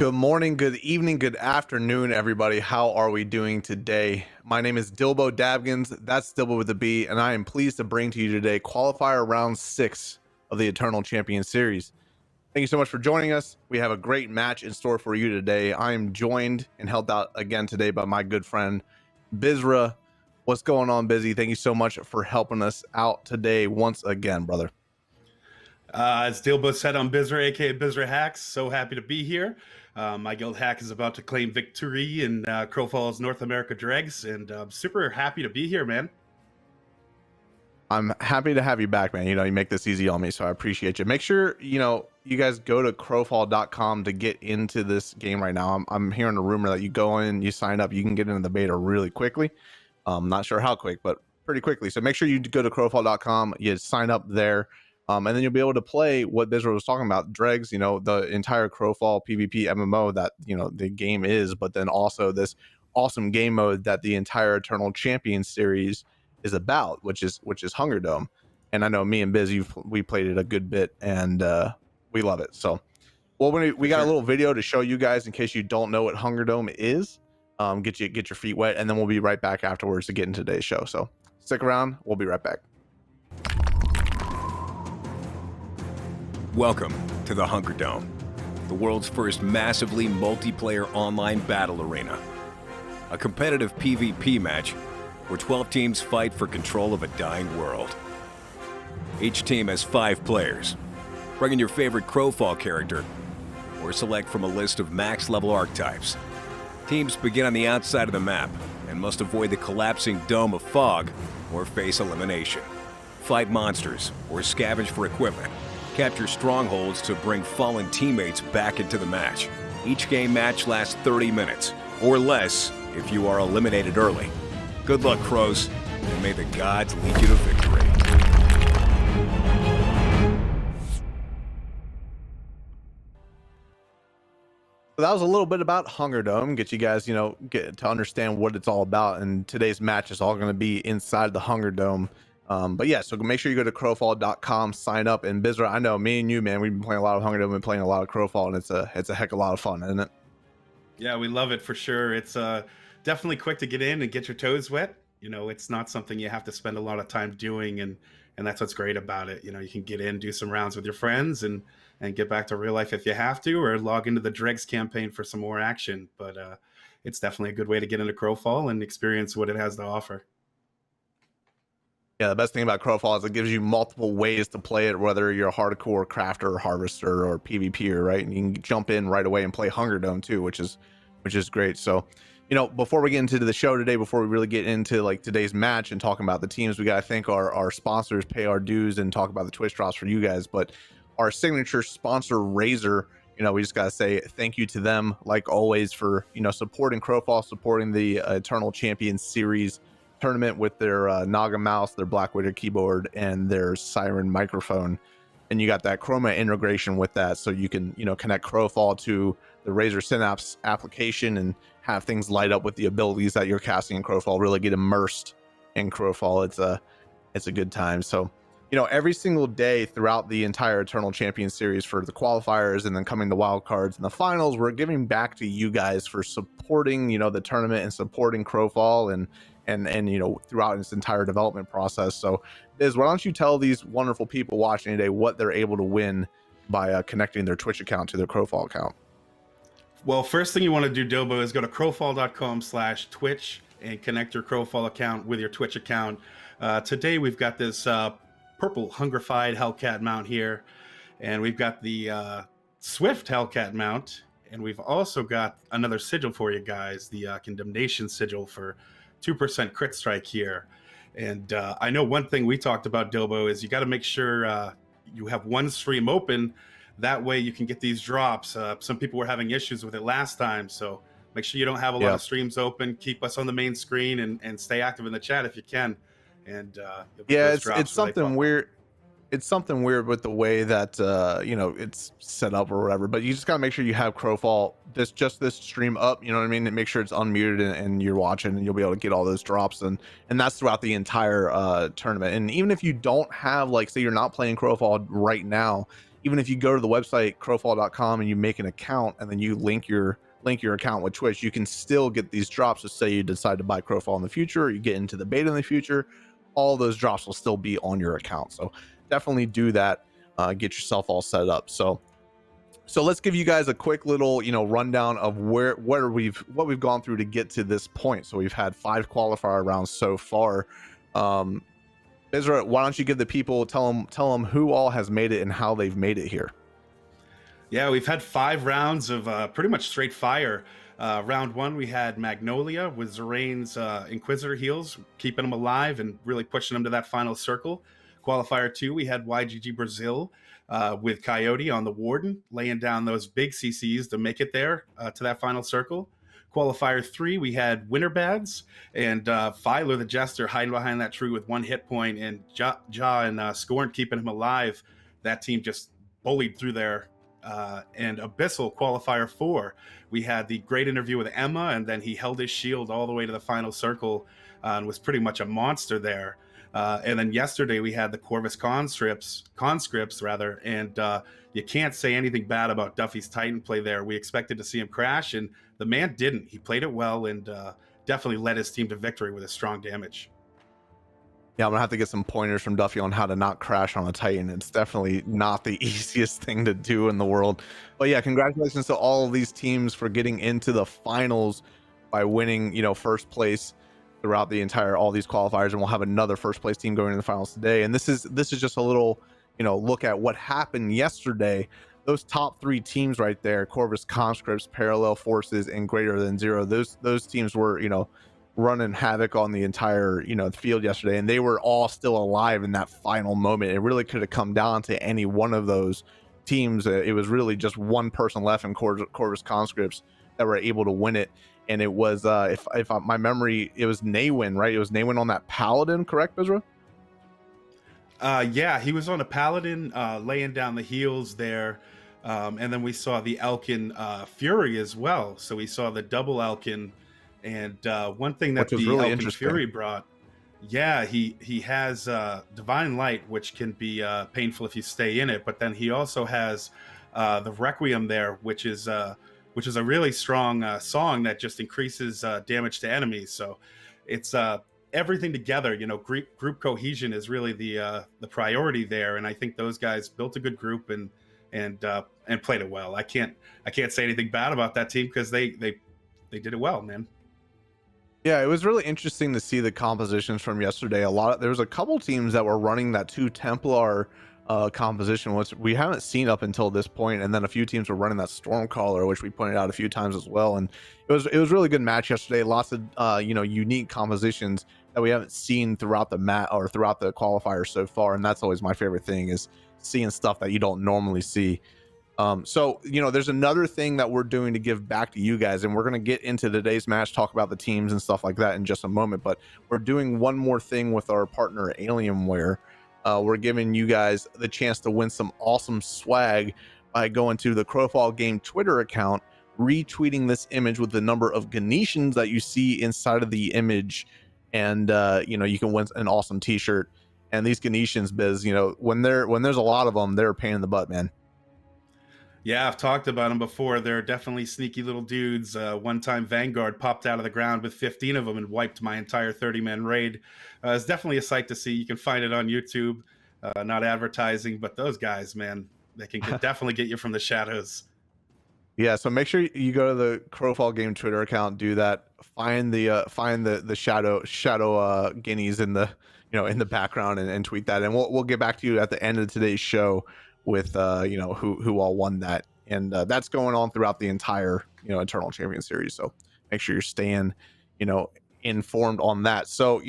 Good morning, good evening, good afternoon, everybody. How are we doing today? My name is Dilbo Dabgins. That's Dilbo with a B, and I am pleased to bring to you today Qualifier Round 6 of the Eternal Champion Series. Thank you so much for joining us. We have a great match in store for you today. I am joined and helped out again today by my good friend, Bizra. What's going on, Busy? Thank you so much for helping us out today once again, brother. As Dilbo said, I'm Bizra, aka Bizra Hacks. So happy to be here. My guild hack is about to claim victory in Crowfall's North America Dregs, and I'm super happy to be here, man. I'm happy to have you back, man. You know, you make this easy on me, so I appreciate you. Make sure, you guys go to crowfall.com to get into this game right now. I'm hearing a rumor that you go in, you sign up, you can get into the beta really quickly. Not sure how quick, but pretty quickly. So make sure you go to crowfall.com, you sign up there, and then you'll be able to play what Bizra was talking about, Dregs, the entire Crowfall PvP MMO that, the game is, but then also this awesome game mode that the entire Eternal Champion series is about, which is HungerDome. And I know me and Biz, we played it a good bit, and we love it. So, well, we got a little video to show you guys in case you don't know what HungerDome is. Get your feet wet, and then we'll be right back afterwards to get into today's show. So stick around. We'll be right back. Welcome to the HungerDome, the world's first massively multiplayer online battle arena. A competitive PvP match where 12 teams fight for control of a dying world. Each team has 5 players. Bring in your favorite Crowfall character, or select from a list of max-level archetypes. Teams begin on the outside of the map and must avoid the collapsing dome of fog or face elimination. Fight monsters or scavenge for equipment. Capture strongholds to bring fallen teammates back into the match. Each game match lasts 30 minutes, or less if you are eliminated early. Good luck, Crows, and may the gods lead you to victory. So that was a little bit about HungerDome, get you guys, get to understand what it's all about. And today's match is all going to be inside the HungerDome. But yeah, so make sure you go to crowfall.com, sign up. And Bizra, I know me and you, man, we've been playing a lot of HungerDome and playing a lot of Crowfall, and it's a heck of a lot of fun, isn't it? Yeah, we love it for sure. It's definitely quick to get in and get your toes wet. It's not something you have to spend a lot of time doing, and that's what's great about it. You can get in, do some rounds with your friends, and get back to real life if you have to, or log into the Dregs campaign for some more action. But it's definitely a good way to get into Crowfall and experience what it has to offer. Yeah, the best thing about Crowfall is it gives you multiple ways to play it, whether you're a hardcore crafter or harvester or PvPer, right? And you can jump in right away and play HungerDome too, which is great. So, before we get into the show today, before we really get into like today's match and talking about the teams, we got to thank our sponsors, pay our dues, and talk about the Twitch drops for you guys. But our signature sponsor, Razor, we just got to say thank you to them, like always, for, supporting Crowfall, supporting the Eternal Champion Series tournament with their Naga mouse, their Black Widow keyboard, and their Siren microphone. And you got that Chroma integration with that, so you can connect Crowfall to the Razer Synapse application and have things light up with the abilities that you're casting in Crowfall. Really get immersed in Crowfall. It's a good time. So every single day throughout the entire Eternal Champion series, for the qualifiers and then coming the wild cards and the finals, we're giving back to you guys for supporting the tournament and supporting Crowfall and throughout its entire development process. So Biz, why don't you tell these wonderful people watching today what they're able to win by connecting their Twitch account to their Crowfall account? Well, first thing you want to do, Dilbo, is go to crowfall.com/Twitch and connect your Crowfall account with your Twitch account. Today we've got this purple Hungrified Hellcat mount here, and we've got the Swift Hellcat mount, and we've also got another sigil for you guys, the Condemnation Sigil for 2% crit strike here. And I know one thing we talked about, Dilbo, is you got to make sure you have one stream open. That way you can get these drops. Some people were having issues with it last time, so make sure you don't have a lot of streams open. Keep us on the main screen and stay active in the chat if you can. And yeah, it's something weird. It's something weird with the way that it's set up or whatever, but you just gotta make sure you have Crowfall just this stream up, you know what I mean, and make sure it's unmuted and you're watching, and you'll be able to get all those drops, and that's throughout the entire tournament. And even if you don't have, like, say you're not playing Crowfall right now even if you go to the website crowfall.com and you make an account and then you link your account with Twitch, you can still get these drops. So say you decide to buy Crowfall in the future, or you get into the beta in the future, all those drops will still be on your account. So definitely do that. Get yourself all set up. So let's give you guys a quick little, rundown of what we've gone through to get to this point. So we've had 5 qualifier rounds so far. Bizra, why don't you give the people, tell them who all has made it and how they've made it here. Yeah, we've had 5 rounds of pretty much straight fire. Round 1, we had Magnolia with Zorane's Inquisitor heals, keeping them alive and really pushing them to that final circle. Qualifier 2, we had YGG Brazil with Coyote on the Warden, laying down those big CCs to make it there to that final circle. Qualifier 3, we had Winterbads and Filer the Jester hiding behind that tree with 1 hit point, and Ja and Scorn keeping him alive. That team just bullied through there. And Abyssal Qualifier 4, we had the great interview with Emma, and then he held his shield all the way to the final circle and was pretty much a monster there. And then yesterday we had the Corvus conscripts rather, and you can't say anything bad about Duffy's Titan play there. We expected to see him crash, and the man didn't. He played it well and definitely led his team to victory with his strong damage. Yeah, I'm gonna have to get some pointers from Duffy on how to not crash on a Titan. It's definitely not the easiest thing to do in the world. But yeah, congratulations to all of these teams for getting into the finals by winning, first place throughout all these qualifiers, and we'll have another first place team going in the finals today. And this is just a little, look at what happened yesterday. Those top 3 teams right there, Corvus Conscripts, Parallel Forces, and Greater Than Zero, those teams were, running havoc on the entire field yesterday, and they were all still alive in that final moment. It really could have come down to any one of those teams. It was really just one person left in Corvus Conscripts that were able to win it, and it was my memory, it was Naywin, right? It was Naywin on that Paladin, correct, Bizra? Yeah, he was on a Paladin laying down the heals there, and then we saw the Elkin Fury as well. So we saw the double Elkin. And one thing that the really Elkin Fury brought, he has Divine Light, which can be painful if you stay in it. But then he also has the Requiem there, which is a really strong song that just increases damage to enemies. So it's everything together. Group cohesion is really the priority there, and I think those guys built a good group and played it well. I can't say anything bad about that team because they did it well, man. Yeah, it was really interesting to see the compositions from yesterday. There was a couple teams that were running that 2 Templar composition, which we haven't seen up until this point, and then a few teams were running that Stormcaller, which we pointed out a few times as well. And it was really good match yesterday. Lots of unique compositions that we haven't seen throughout the throughout the qualifiers so far, and that's always my favorite thing, is seeing stuff that you don't normally see. So there's another thing that we're doing to give back to you guys, and we're going to get into today's match, talk about the teams and stuff like that in just a moment. But we're doing one more thing with our partner Alienware. We're giving you guys the chance to win some awesome swag by going to the Crowfall Game Twitter account, retweeting this image with the number of Ganetians that you see inside of the image, and you can win an awesome t-shirt. And these Ganetians, Biz, when there's a lot of them, they're a pain in the butt, man. Yeah, I've talked about them before. They're definitely sneaky little dudes. One time Vanguard popped out of the ground with 15 of them and wiped my entire 30-man raid. It's definitely a sight to see. You can find it on YouTube. Not advertising, but those guys, man, they can definitely get you from the shadows. Yeah, so make sure you go to the Crowfall Game Twitter account, do that, find the shadow guineas in the in the background, and tweet that, and we'll get back to you at the end of today's show with who all won that, and that's going on throughout the entire Eternal Champion series. So make sure you're staying informed on that. So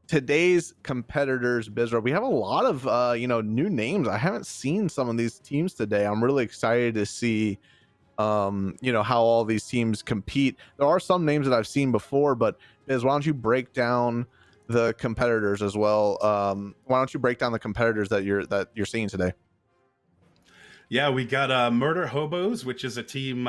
today's competitors, Bizra, we have a lot of new names. I haven't seen some of these teams today. I'm really excited to see how all these teams compete. There are some names that I've seen before, but Biz, why don't you break down the competitors as well? Why don't you break down the competitors that you're seeing today? Yeah, we got Murder Hobos, which is a team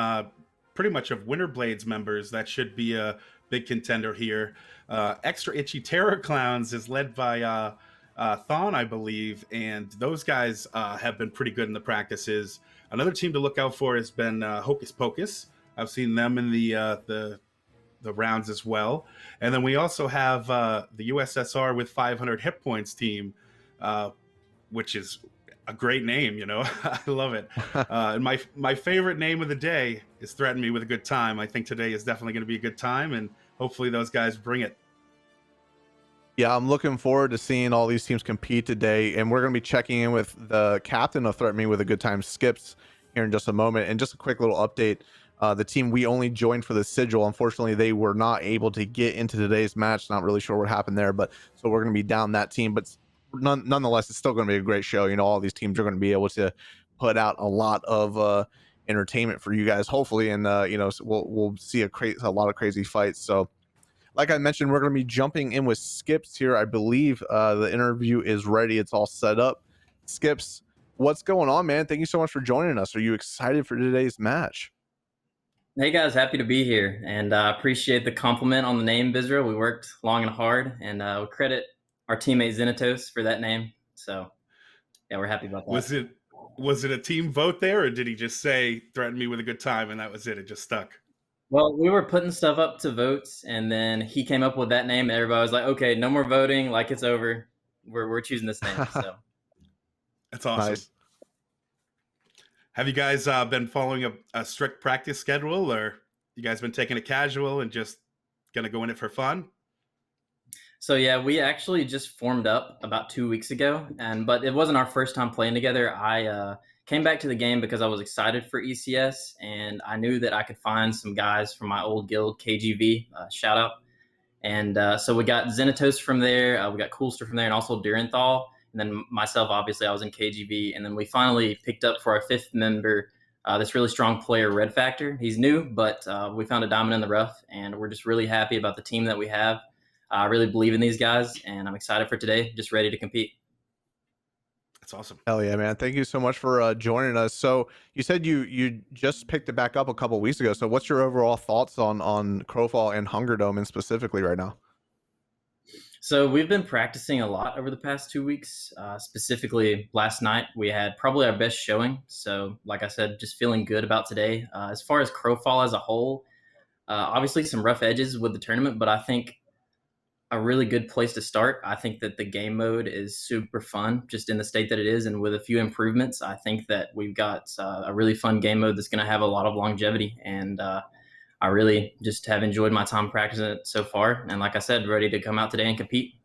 pretty much of Winterblades members. That should be a big contender here. Extra Itchy Terror Clowns is led by Thon, I believe, and those guys have been pretty good in the practices. Another team to look out for has been Hocus Pocus. I've seen them in the rounds as well. And then we also have the USSR with 500 hit points team, which is a great name. I love it. And my favorite name of the day is Threaten Me with a Good Time. I think today is definitely going to be a good time, and hopefully those guys bring it. Yeah, I'm looking forward to seeing all these teams compete today, and we're going to be checking in with the captain of Threaten Me with a Good Time, Skips, here in just a moment. And just a quick little update. The team we only joined for the sigil, unfortunately, they were not able to get into today's match. Not really sure what happened there, but so we're going to be down that team. But nonetheless, it's still going to be a great show. All these teams are going to be able to put out a lot of entertainment for you guys, hopefully, and so we'll see a lot of crazy fights. So, like I mentioned, we're going to be jumping in with Skips here. I believe the interview is ready. It's all set up. Skips, what's going on, man? Thank you so much for joining us. Are you excited for today's match? Hey guys, happy to be here, and appreciate the compliment on the name, Bizra. We worked long and hard, and we credit our teammate Xenatos for that name. So, yeah, we're happy about that. Was it a team vote there, or did he just say "Threaten Me with a Good Time" and that was it? It just stuck. Well, we were putting stuff up to votes, and then he came up with that name, and everybody was like, "Okay, no more voting. Like it's over. We're choosing this name." So that's awesome. Nice. Have you guys been following a strict practice schedule, or you guys been taking it casual and just gonna go in it for fun? So yeah, we actually just formed up about 2 weeks ago, but it wasn't our first time playing together. I came back to the game because I was excited for ECS, and I knew that I could find some guys from my old guild, KGV, shout out. And so we got Xenatos from there, we got Coolster from there, and also Duranthal. And then myself, obviously, I was in KGV. And then we finally picked up for our fifth member, this really strong player, Red Factor. He's new, but we found a diamond in the rough, and we're just really happy about the team that we have. I really believe in these guys, and I'm excited for today, just ready to compete. That's awesome. Hell yeah, man. Thank you so much for joining us. So you said you just picked it back up a couple weeks ago. So what's your overall thoughts on Crowfall and HungerDome and specifically right now? So we've been practicing a lot over the past 2 weeks. Specifically, last night we had probably our best showing. So like I said, just feeling good about today. As far as Crowfall as a whole, obviously some rough edges with the tournament, but I think a really good place to start. I think that the game mode is super fun just in the state that it is, and with a few improvements, I think that we've got a really fun game mode that's going to have a lot of longevity, and I really just have enjoyed my time practicing it so far, and like I said, ready to come out today and compete.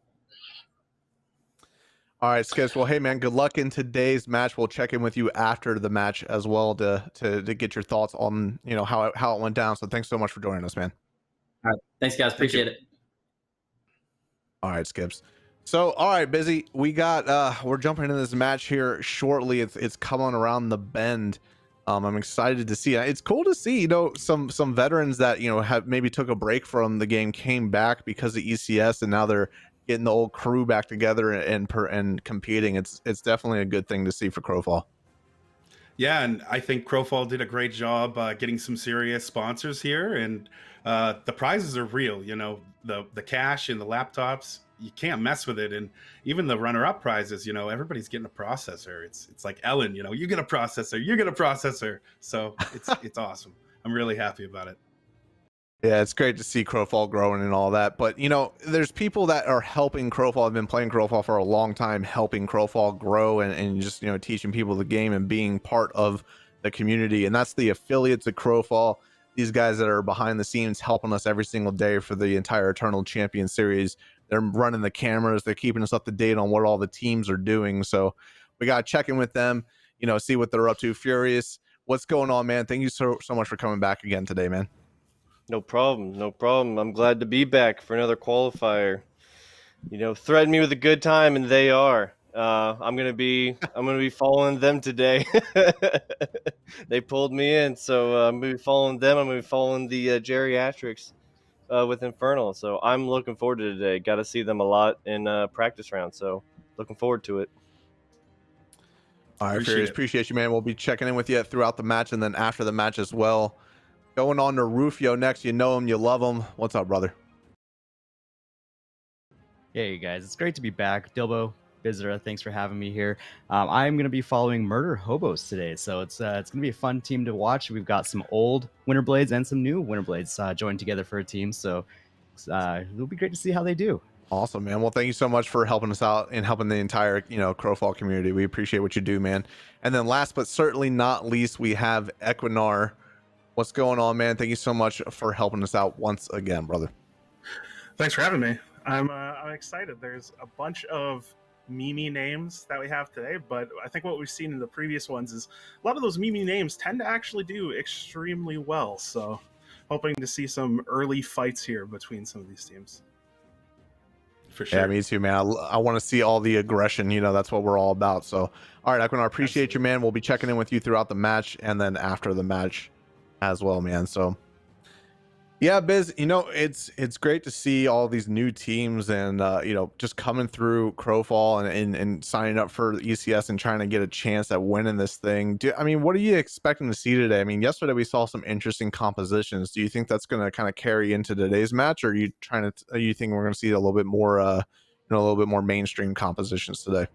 All right, Skips. Well, hey man, good luck in today's match. We'll check in with you after the match as well to get your thoughts on how it went down. So thanks so much for joining us, man. All right, thanks guys, appreciate it. All right, Skips. So, all right, Busy. We got we're jumping into this match here shortly. It's coming around the bend. I'm excited to see. It's cool to see, some veterans that have maybe took a break from the game came back because of ECS, and now they're getting the old crew back together and competing. It's definitely a good thing to see for Crowfall. Yeah, and I think Crowfall did a great job getting some serious sponsors here, and the prizes are real. The cash and the laptops, you can't mess with it. And even the runner-up prizes, everybody's getting a processor. It's like Ellen, you get a processor, you get a processor. So it's awesome. I'm really happy about it. Yeah, it's great to see Crowfall growing and all that. But, there's people that are helping Crowfall. I've been playing Crowfall for a long time, helping Crowfall grow and just, teaching people the game and being part of the community. And that's the affiliates of Crowfall. These guys that are behind the scenes helping us every single day for the entire Eternal Champion series. They're running the cameras. They're keeping us up to date on what all the teams are doing. So we got to check in with them, see what they're up to. Furious, what's going on, man? Thank you so much for coming back again today, man. No problem. I'm glad to be back for another qualifier. Threaten me with a good time, and they are. I'm gonna be following them today. They pulled me in, so I'm gonna be following them. I'm gonna be following the geriatrics with Infernal. So I'm looking forward to today. Got to see them a lot in practice round, so looking forward to it. All right, Furious, appreciate you, man. We'll be checking in with you throughout the match and then after the match as well. Going on to Rufio next. You know him, you love him. What's up, brother? Hey guys, it's great to be back. Dilbo, visitor. Thanks for having me here. I'm going to be following Murder Hobos today, so it's going to be a fun team to watch. We've got some old Winter Blades and some new Winter Blades joined together for a team, so it'll be great to see how they do. Awesome, man. Well, thank you so much for helping us out and helping the entire, Crowfall community. We appreciate what you do, man. And then last but certainly not least, we have Equinar. What's going on, man? Thank you so much for helping us out once again, brother. Thanks for having me. I'm excited. There's a bunch of meme names that we have today, but I think what we've seen in the previous ones is a lot of those meme names tend to actually do extremely well. So hoping to see some early fights here between some of these teams. For sure. Yeah, me too, man. I want to see all the aggression. That's what we're all about. So, all right, Equinar, appreciate you, man. We'll be checking in with you throughout the match and then after the match as well, man. So, yeah, Biz, it's great to see all these new teams and, just coming through Crowfall and signing up for ECS and trying to get a chance at winning this thing. What are you expecting to see today? Yesterday we saw some interesting compositions. Do you think that's going to kind of carry into today's match, or are you think we're going to see a little bit more, a little bit more mainstream compositions today?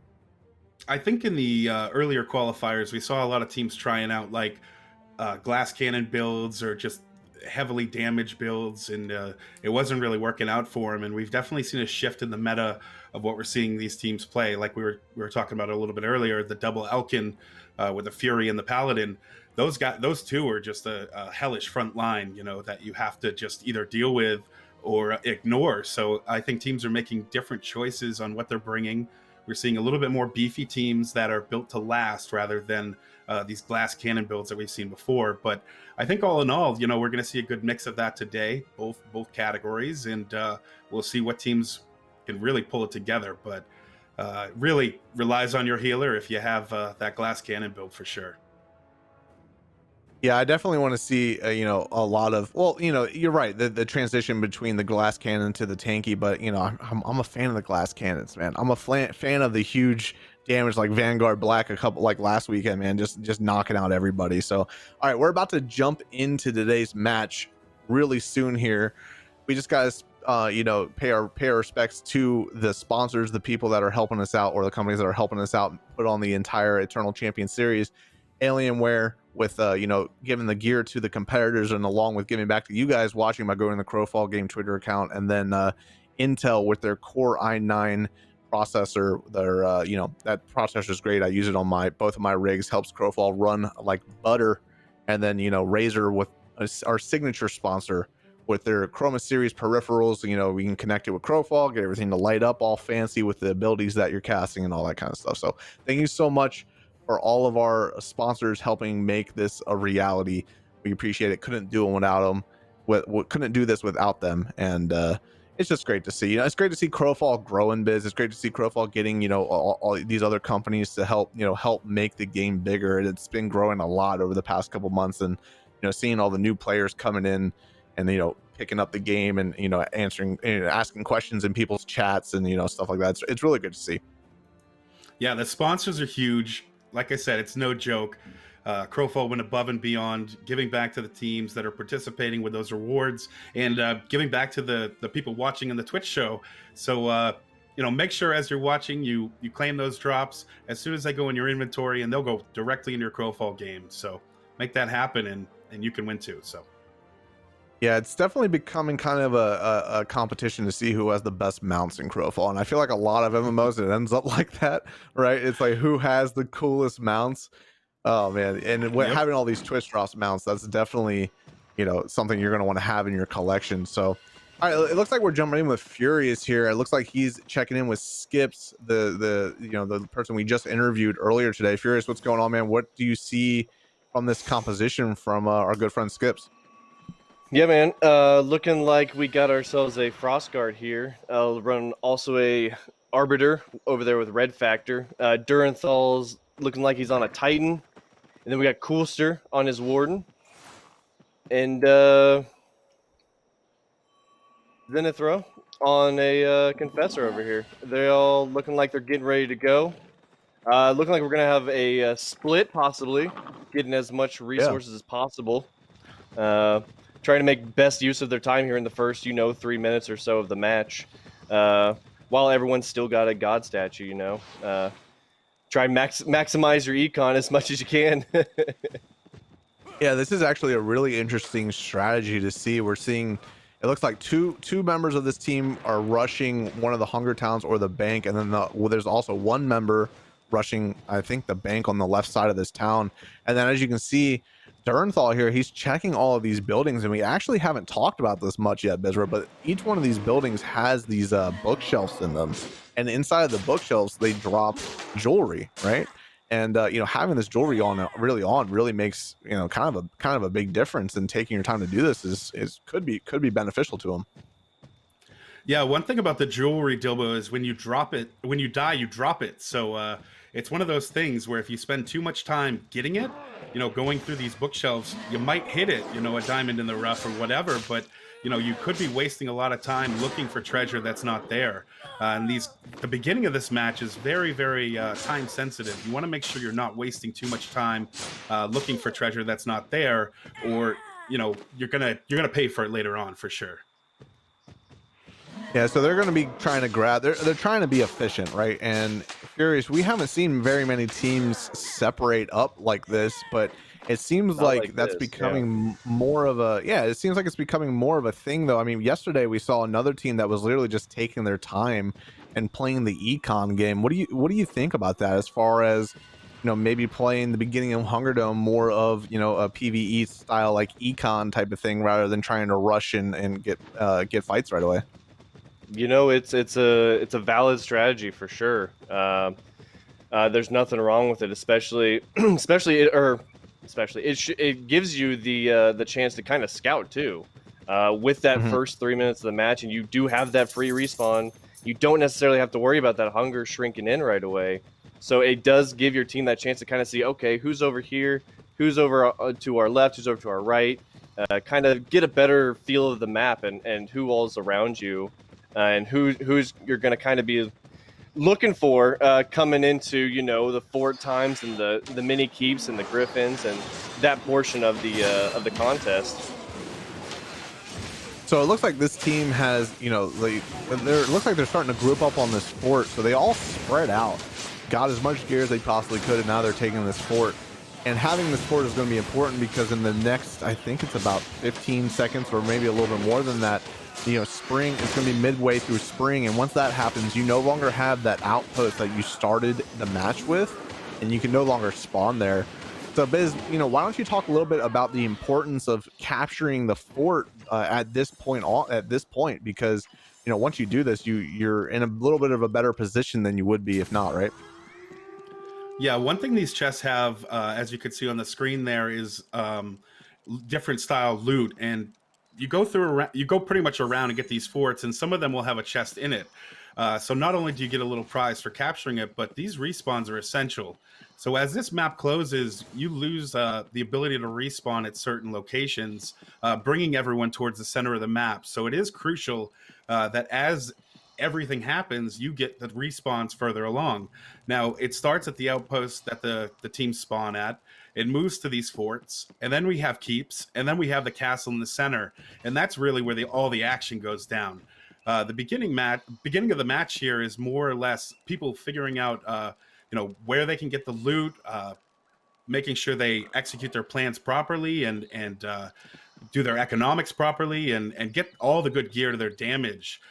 I think in the earlier qualifiers, we saw a lot of teams trying out like glass cannon builds or just heavily damaged builds, and it wasn't really working out for them. And we've definitely seen a shift in the meta of what we're seeing these teams play. Like we were talking about a little bit earlier, the double Elkin with the Fury and the Paladin. Those two are just a hellish front line, that you have to just either deal with or ignore. So I think teams are making different choices on what they're bringing. We're seeing a little bit more beefy teams that are built to last rather than these glass cannon builds that we've seen before. But I think all in all, we're going to see a good mix of that today, both categories, and we'll see what teams can really pull it together. But really relies on your healer if you have that glass cannon build for sure. Yeah, I definitely want to see, a lot of, you're right. The transition between the glass cannon to the tanky, but I'm a fan of the glass cannons, man. I'm a fan of the huge damage like Vanguard Black like last weekend, man, just knocking out everybody. So, all right, we're about to jump into today's match really soon here. We just got to, pay our respects to the sponsors, the people that are helping us out, or the companies that are helping us out, put on the entire Eternal Champion series. Alienware with giving the gear to the competitors, and along with giving back to you guys watching by going to the Crowfall game Twitter account, and then Intel with their Core i9 processor. Their that processor is great. I use it on both of my rigs, helps Crowfall run like butter. And then Razer with our signature sponsor with their Chroma series peripherals. We can connect it with Crowfall, get everything to light up all fancy with the abilities that you're casting and all that kind of stuff. So thank you so much for all of our sponsors helping make this a reality. We appreciate it. Couldn't do it without them. Couldn't do this without them. And it's just great to see. It's great to see Crowfall growing, Biz. It's great to see Crowfall getting all these other companies to help make the game bigger. And it's been growing a lot over the past couple months. And seeing all the new players coming in and picking up the game and answering, asking questions in people's chats and stuff like that. It's really good to see. Yeah, the sponsors are huge. Like I said, it's no joke. Crowfall went above and beyond, giving back to the teams that are participating with those rewards, and giving back to the people watching in the Twitch show. So, make sure as you're watching, you claim those drops as soon as they go in your inventory, and they'll go directly into your Crowfall game. So make that happen, and you can win too. So. Yeah, it's definitely becoming kind of a competition to see who has the best mounts in Crowfall. And I feel like a lot of MMOs, it ends up like that, right? It's like who has the coolest mounts. Oh, man. And having all these Twitch drops mounts, that's definitely, something you're going to want to have in your collection. So, all right, it looks like we're jumping in with Furious here. It looks like he's checking in with Skips, the person we just interviewed earlier today. Furious, what's going on, man? What do you see from this composition from our good friend Skips? Yeah, man. Looking like we got ourselves a Frostguard here. I'll run also a Arbiter over there with Red Factor. Duranthal's looking like he's on a Titan. And then we got Coolster on his Warden. And Zenithra on a Confessor over here. They're all looking like they're getting ready to go. Looking like we're going to have a split, possibly. Getting as much resources as possible. Trying to make best use of their time here in the first, 3 minutes or so of the match. While while everyone's still got a god statue, you know. Try maximize your econ as much as you can. Yeah, this is actually a really interesting strategy to see. We're seeing, it looks like two members of this team are rushing one of the hunger towns or the bank, and then there's also one member rushing, I think, the bank on the left side of this town. And then as you can see, Dernthal here, he's checking all of these buildings, and we actually haven't talked about this much yet, Bizra, but each one of these buildings has these bookshelves in them, and inside of the bookshelves they drop jewelry, right? And you know, having this jewelry really makes, you know, kind of a big difference. And taking your time to do this is could be beneficial to them. Yeah, one thing about the jewelry, Dilbo, is when you drop it, when you die, you drop it. So it's one of those things where if you spend too much time getting it, you know, going through these bookshelves, you might hit it, you know, a diamond in the rough or whatever, but you know, you could be wasting a lot of time looking for treasure that's not there. And the beginning of this match is very, very time sensitive. You want to make sure you're not wasting too much time looking for treasure that's not there, or you know, you're gonna pay for it later on for sure. Yeah, so they're going to be trying to grab. They're trying to be efficient, right? And Furious, we haven't seen very many teams separate up like this, but it seems like that's becoming more of a, yeah, it seems like it's becoming more of a thing, though. I mean, yesterday we saw another team that was literally just taking their time and playing the econ game. What do you think about that, as far as, you know, maybe playing the beginning of HungerDome more of, you know, a PvE style like econ type of thing, rather than trying to rush and get fights right away? You know, it's a valid strategy for sure. There's nothing wrong with it, especially it gives you the chance to kind of scout too. With that first 3 minutes of the match, and you do have that free respawn. You don't necessarily have to worry about that hunger shrinking in right away. So it does give your team that chance to kind of see, okay, who's over here, who's over to our left, who's over to our right, kind of get a better feel of the map and who all's around you. And who's you're going to kind of be looking for coming into, you know, the fort times and the mini keeps and the griffins and that portion of the contest. So it looks like this team has, you know, it looks like they're starting to group up on this fort. So they all spread out, got as much gear as they possibly could, and now they're taking this fort. And having this fort is going to be important, because in the next, I think it's about 15 seconds or maybe a little bit more than that, you know, spring is going to be midway through spring, and once that happens, you no longer have that outpost that you started the match with, and you can no longer spawn there. So Biz, you know, why don't you talk a little bit about the importance of capturing the fort at this point, because, you know, once you do this, you're in a little bit of a better position than you would be if not, right? Yeah, one thing these chests have, as you could see on the screen there, is different style loot, and you go pretty much around and get these forts, and some of them will have a chest in it. So not only do you get a little prize for capturing it, but these respawns are essential. So as this map closes, you lose the ability to respawn at certain locations, bringing everyone towards the center of the map. So it is crucial that as everything happens, you get the respawns further along. Now, it starts at the outpost that the teams spawn at. It moves to these forts, and then we have keeps, and then we have the castle in the center, and that's really where all the action goes down. The beginning of the match here is more or less people figuring out, you know, where they can get the loot, making sure they execute their plans properly and do their economics properly, and get all the good gear to their damage.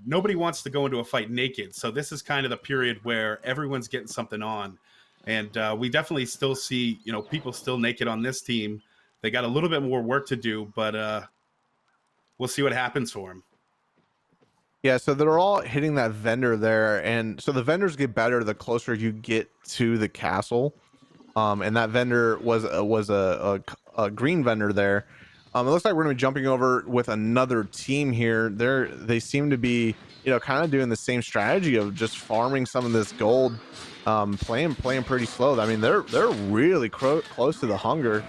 Nobody wants to go into a fight naked, so this is kind of the period where everyone's getting something on. And we definitely still see, you know, people still naked on this team. They got a little bit more work to do, but we'll see what happens for them. Yeah, so they're all hitting that vendor there, and so the vendors get better the closer you get to the castle. And that vendor was a green vendor there. It looks like we're going to be jumping over with another team here. They seem to be, you know, kind of doing the same strategy of just farming some of this gold, playing pretty slow. I mean, they're really close to the hunger.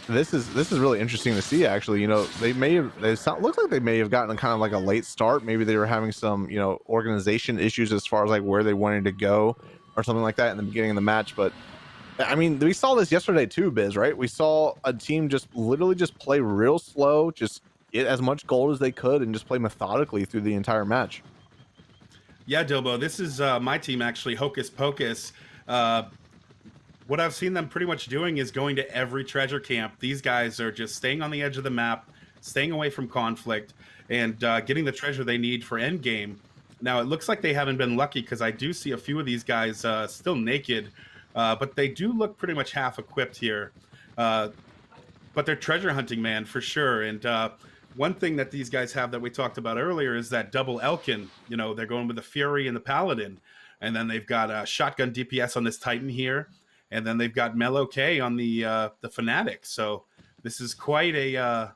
This is really interesting to see, actually. You know, looks like they may have gotten kind of like a late start. Maybe they were having some, you know, organization issues as far as like where they wanted to go or something like that in the beginning of the match. But I mean, we saw this yesterday too, Biz, right? We saw a team just literally just play real slow, just get as much gold as they could and just play methodically through the entire match. Yeah, Dilbo, this is my team actually, Hocus Pocus. What I've seen them pretty much doing is going to every treasure camp. These guys are just staying on the edge of the map, staying away from conflict, and getting the treasure they need for endgame. Now, it looks like they haven't been lucky because I do see a few of these guys still naked, but they do look pretty much half equipped here. But they're treasure hunting, man, for sure. And one thing that these guys have that we talked about earlier is that double Elkin. You know, they're going with the Fury and the Paladin. And then they've got a shotgun DPS on this Titan here. And then they've got Mellow K on the Fnatic. So this is quite a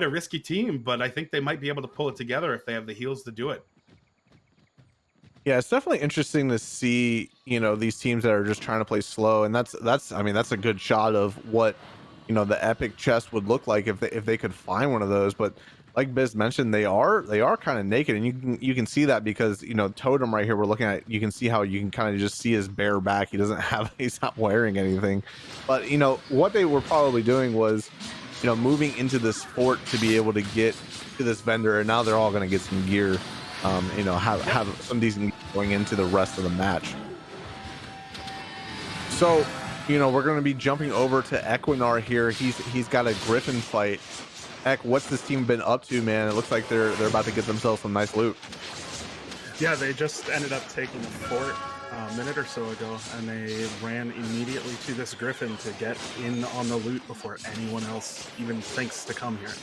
risky team, but I think they might be able to pull it together if they have the heals to do it. Yeah, it's definitely interesting to see, you know, these teams that are just trying to play slow, and that's I mean, that's a good shot of what, you know, the epic chest would look like if they could find one of those. But like Biz mentioned, they are kind of naked, and you can see that because, you know, Totem right here we're looking at, you can see how you can kind of just see his bare back. He's not wearing anything. But you know what they were probably doing was, you know, moving into this fort to be able to get to this vendor, and now they're all going to get some gear. You know, have some decent going into the rest of the match. So, you know, we're going to be jumping over to Equinar here. He's got a Griffin fight. Eck, what's this team been up to, man? It looks like they're about to get themselves some nice loot. Yeah, they just ended up taking the fort a minute or so ago, and they ran immediately to this Griffin to get in on the loot before anyone else even thinks to come here.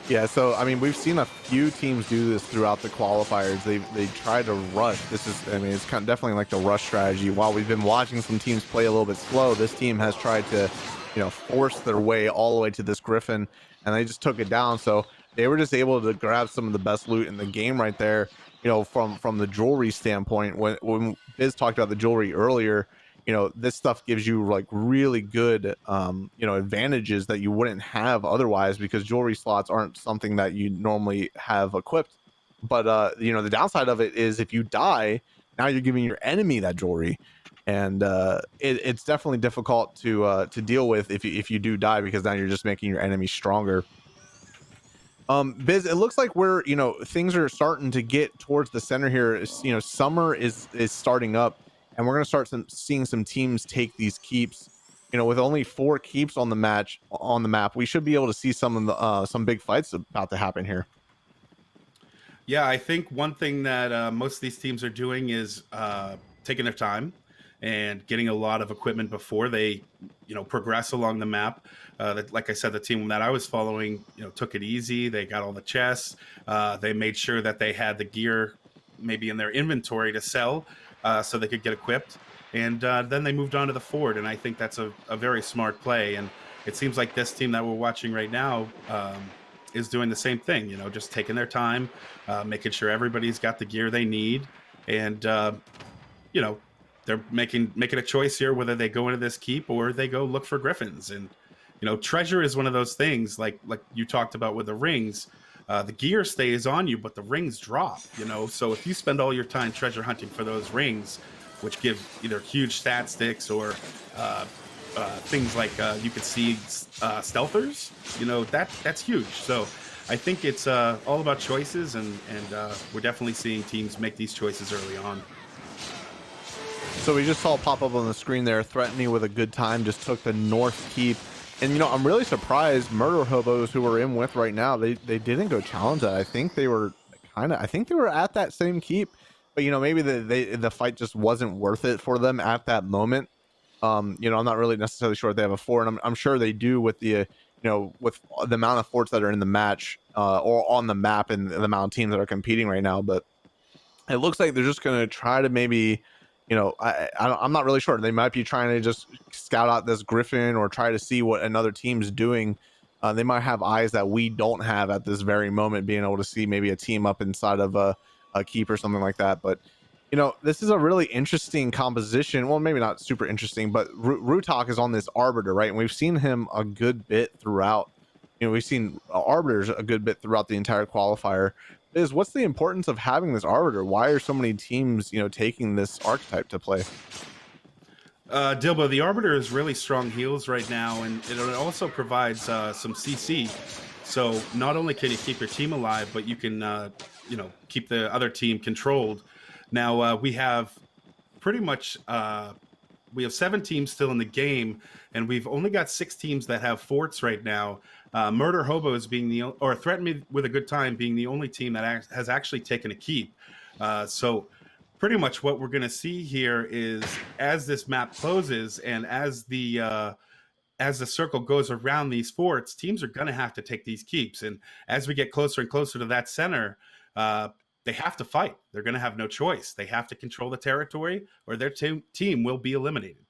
Yeah, so I mean, we've seen a few teams do this throughout the qualifiers. They try to rush. This is, I mean, it's kind of definitely like the rush strategy. While we've been watching some teams play a little bit slow, this team has tried to, you know, force their way all the way to this Griffin, and they just took it down. So they were just able to grab some of the best loot in the game right there. You know, from the jewelry standpoint, when Biz talked about the jewelry earlier, you know, this stuff gives you like really good, you know, advantages that you wouldn't have otherwise, because jewelry slots aren't something that you normally have equipped. But you know, the downside of it is if you die, now you're giving your enemy that jewelry, and it's definitely difficult to deal with if you do die, because now you're just making your enemy stronger. Biz, it looks like we're, you know, things are starting to get towards the center here. You know, summer is starting up, and we're going to start seeing some teams take these keeps. You know, with only 4 keeps on the map, we should be able to see some of the some big fights about to happen here. Yeah, I think one thing that most of these teams are doing is taking their time and getting a lot of equipment before they, you know, progress along the map. Like I said, the team that I was following, you know, took it easy. They got all the chests. They made sure that they had the gear maybe in their inventory to sell, so they could get equipped. And then they moved on to the fort, and I think that's a very smart play. And it seems like this team that we're watching right now is doing the same thing, you know, just taking their time, making sure everybody's got the gear they need. And, you know, they're making a choice here whether they go into this keep or they go look for griffins. And, you know, treasure is one of those things like you talked about with the rings. The gear stays on you, but the rings drop, you know. So if you spend all your time treasure hunting for those rings, which give either huge stat sticks or things like you could see stealthers, you know, that's huge. So I think it's all about choices, and we're definitely seeing teams make these choices early on. So we just saw pop up on the screen there, Threaten Me with a Good Time just took the North Keep. And, you know, I'm really surprised Murder Hobos, who we're in with right now, they didn't go challenge that. I think they were at that same keep, but, you know, maybe the fight just wasn't worth it for them at that moment. You know, I'm not really necessarily sure if they have a fort, and I'm sure they do with the, you know, with the amount of forts that are in the match or on the map and the amount of teams that are competing right now. But it looks like they're just going to try to maybe, you know, I'm not really sure. They might be trying to just scout out this Griffin or try to see what another team's doing. They might have eyes that we don't have at this very moment, being able to see maybe a team up inside of a keep or something like that. But, you know, this is a really interesting composition. Well, maybe not super interesting, but Rutok is on this Arbiter, right? And we've seen him a good bit throughout. You know, we've seen Arbiters a good bit throughout the entire qualifier. What's the importance of having this Arbiter? Why are so many teams, you know, taking this archetype to play? Dilbo, the Arbiter is really strong heals right now, and it also provides some CC. So not only can you keep your team alive, but you can, keep the other team controlled. Now we have pretty much we have 7 teams still in the game, and we've only got 6 teams that have forts right now. Murder Hobos being or Threaten Me with a Good Time being the only team that has actually taken a keep. So pretty much what we're going to see here is as this map closes and as the circle goes around these forts, teams are going to have to take these keeps. And as we get closer and closer to that center, they have to fight. They're going to have no choice. They have to control the territory or their team will be eliminated.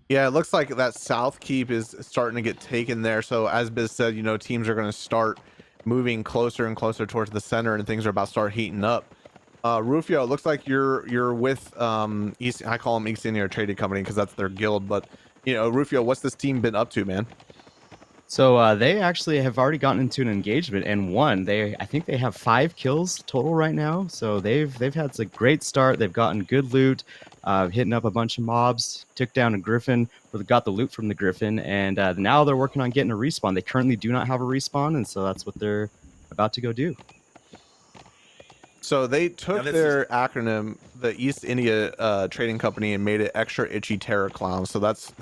Yeah, it looks like that south keep is starting to get taken there. So as Biz said, teams are going to start moving closer and closer towards the center, and things are about to start heating up. Rufio, it looks like you're with I call them Equinor Trading Company because that's their guild. But Rufio, what's this team been up to, man? So they actually have already gotten into an engagement and won. I think they have 5 kills total right now. So they've had a great start. They've gotten good loot, hitting up a bunch of mobs, took down a griffin, or got the loot from the griffin, and now they're working on getting a respawn. They currently do not have a respawn, and so that's what they're about to go do. So they took their acronym, the East India Trading Company, and made it Extra Itchy Terror Clown. So that's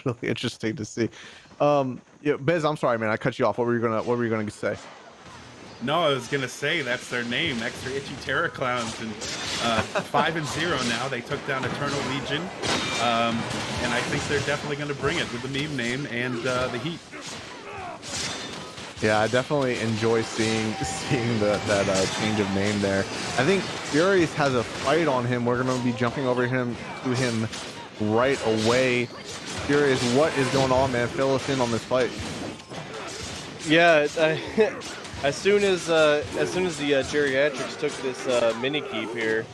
really interesting to see. Biz, I'm sorry, man, I cut you off. What were you gonna say? No, I was gonna say that's their name, Extra Itchy Terror Clowns, and 5-0 now. They took down Eternal Legion, and I think they're definitely gonna bring it with the meme name and the heat. Yeah, I definitely enjoy seeing that change of name there. I think Furious has a fight on him. We're going to be jumping over to him right away. Furious, what is going on, man? Fill us in on this fight. Yeah, as soon as the geriatrics took this mini keep here,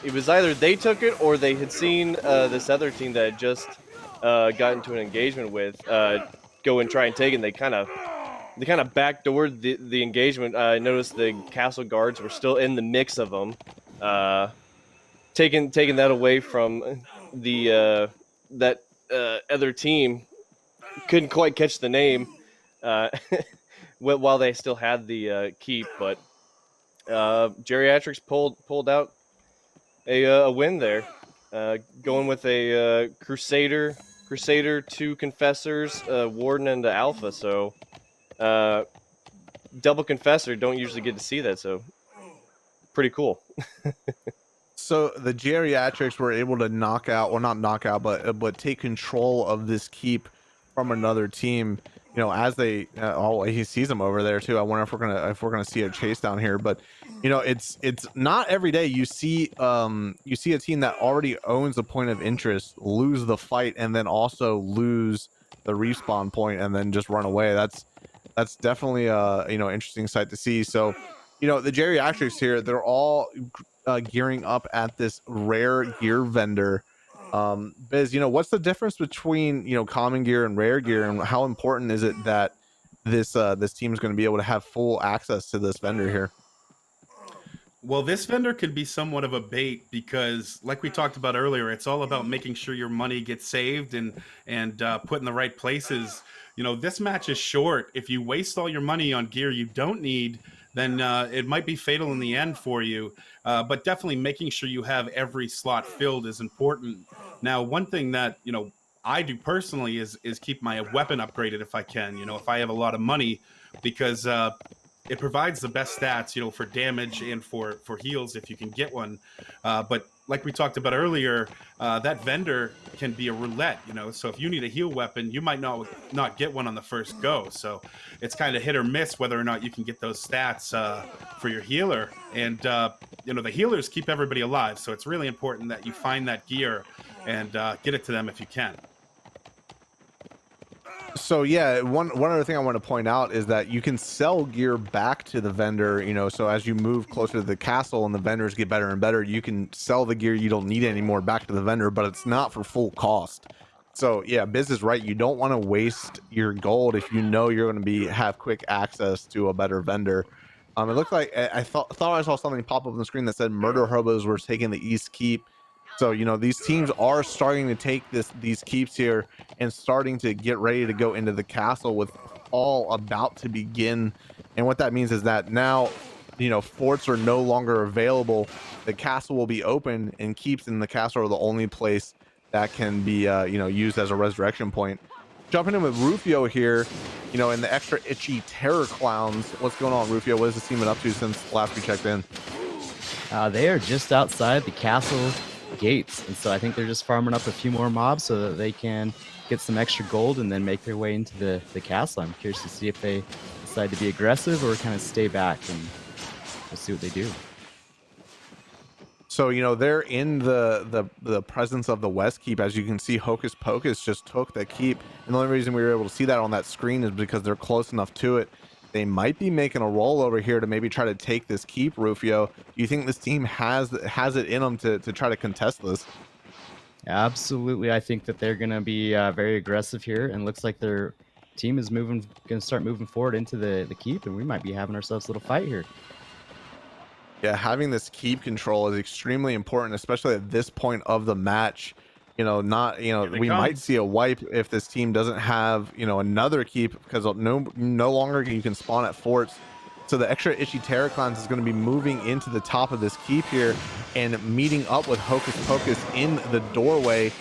it was either they took it or they had seen this other team that had just got into an engagement with go and try and take it. And they kind of backdoored the engagement. I noticed the castle guards were still in the mix of them, taking that away from the that other team. Couldn't quite catch the name while they still had the keep, but geriatrics pulled out a win there, going with a Crusader, 2 Confessors, Warden, and the Alpha. So double Confessor, don't usually get to see that, so pretty cool. So the geriatrics were able to but take control of this keep from another team. As they he sees them over there too. I wonder if we're gonna see a chase down here, but it's not every day you see a team that already owns a point of interest lose the fight and then also lose the respawn point and then just run away. That's definitely a interesting sight to see. So the geriatrics here, they're all gearing up at this rare gear vendor. Biz, what's the difference between common gear and rare gear, and how important is it that this team is going to be able to have full access to this vendor here? Well, this vendor could be somewhat of a bait because, like we talked about earlier, it's all about making sure your money gets saved and put in the right places. This match is short. If you waste all your money on gear you don't need, then it might be fatal in the end for you. But definitely making sure you have every slot filled is important. Now, one thing that I do personally is keep my weapon upgraded if I can. If I have a lot of money, because it provides the best stats, for damage and for heals if you can get one. But like we talked about earlier, that vendor can be a roulette, so if you need a heal weapon, you might not get one on the first go. So it's kind of hit or miss whether or not you can get those stats for your healer. And, the healers keep everybody alive. So it's really important that you find that gear and get it to them if you can. So yeah, one other thing I want to point out is that you can sell gear back to the vendor, so as you move closer to the castle and the vendors get better and better, you can sell the gear you don't need anymore back to the vendor, but it's not for full cost. So yeah, Biz is right. You don't want to waste your gold if you're going to have quick access to a better vendor. It looked like I thought I saw something pop up on the screen that said Murder Hobos were taking the East Keep. So, you know, these teams are starting to take these keeps here and starting to get ready to go into the castle with all about to begin. And what that means is that now, you know, forts are no longer available. The castle will be open, and keeps in the castle are the only place that can be, you know, used as a resurrection point. Jumping in with Rufio here, you know, and the extra itchy terror clowns. What's going on, Rufio? What has the team been up to since last we checked in? They are just outside the castle gates, and so I think they're just farming up a few more mobs so that they can get some extra gold and then make their way into the castle. I'm curious to see if they decide to be aggressive or kind of stay back, and we'll see what they do. So, you know, they're in the presence of the West Keep. As you can see, Hocus Pocus just took the keep, and the only reason we were able to see that on that screen is because they're close enough to it. They might be making a roll over here to maybe try to take this keep, Rufio. Do you think this team has it in them to try to contest this? Absolutely, I think that they're going to be very aggressive here, and looks like their team is going to start moving forward into the keep, and we might be having ourselves a little fight here. Yeah, having this keep control is extremely important, especially at this point of the match. You know, not, you know, we might see a wipe if this team doesn't have, you know, another keep, because no longer you can spawn at forts. So the extra itchy terror clowns is going to be moving into the top of this keep here and meeting up with Hocus Pocus in the doorway.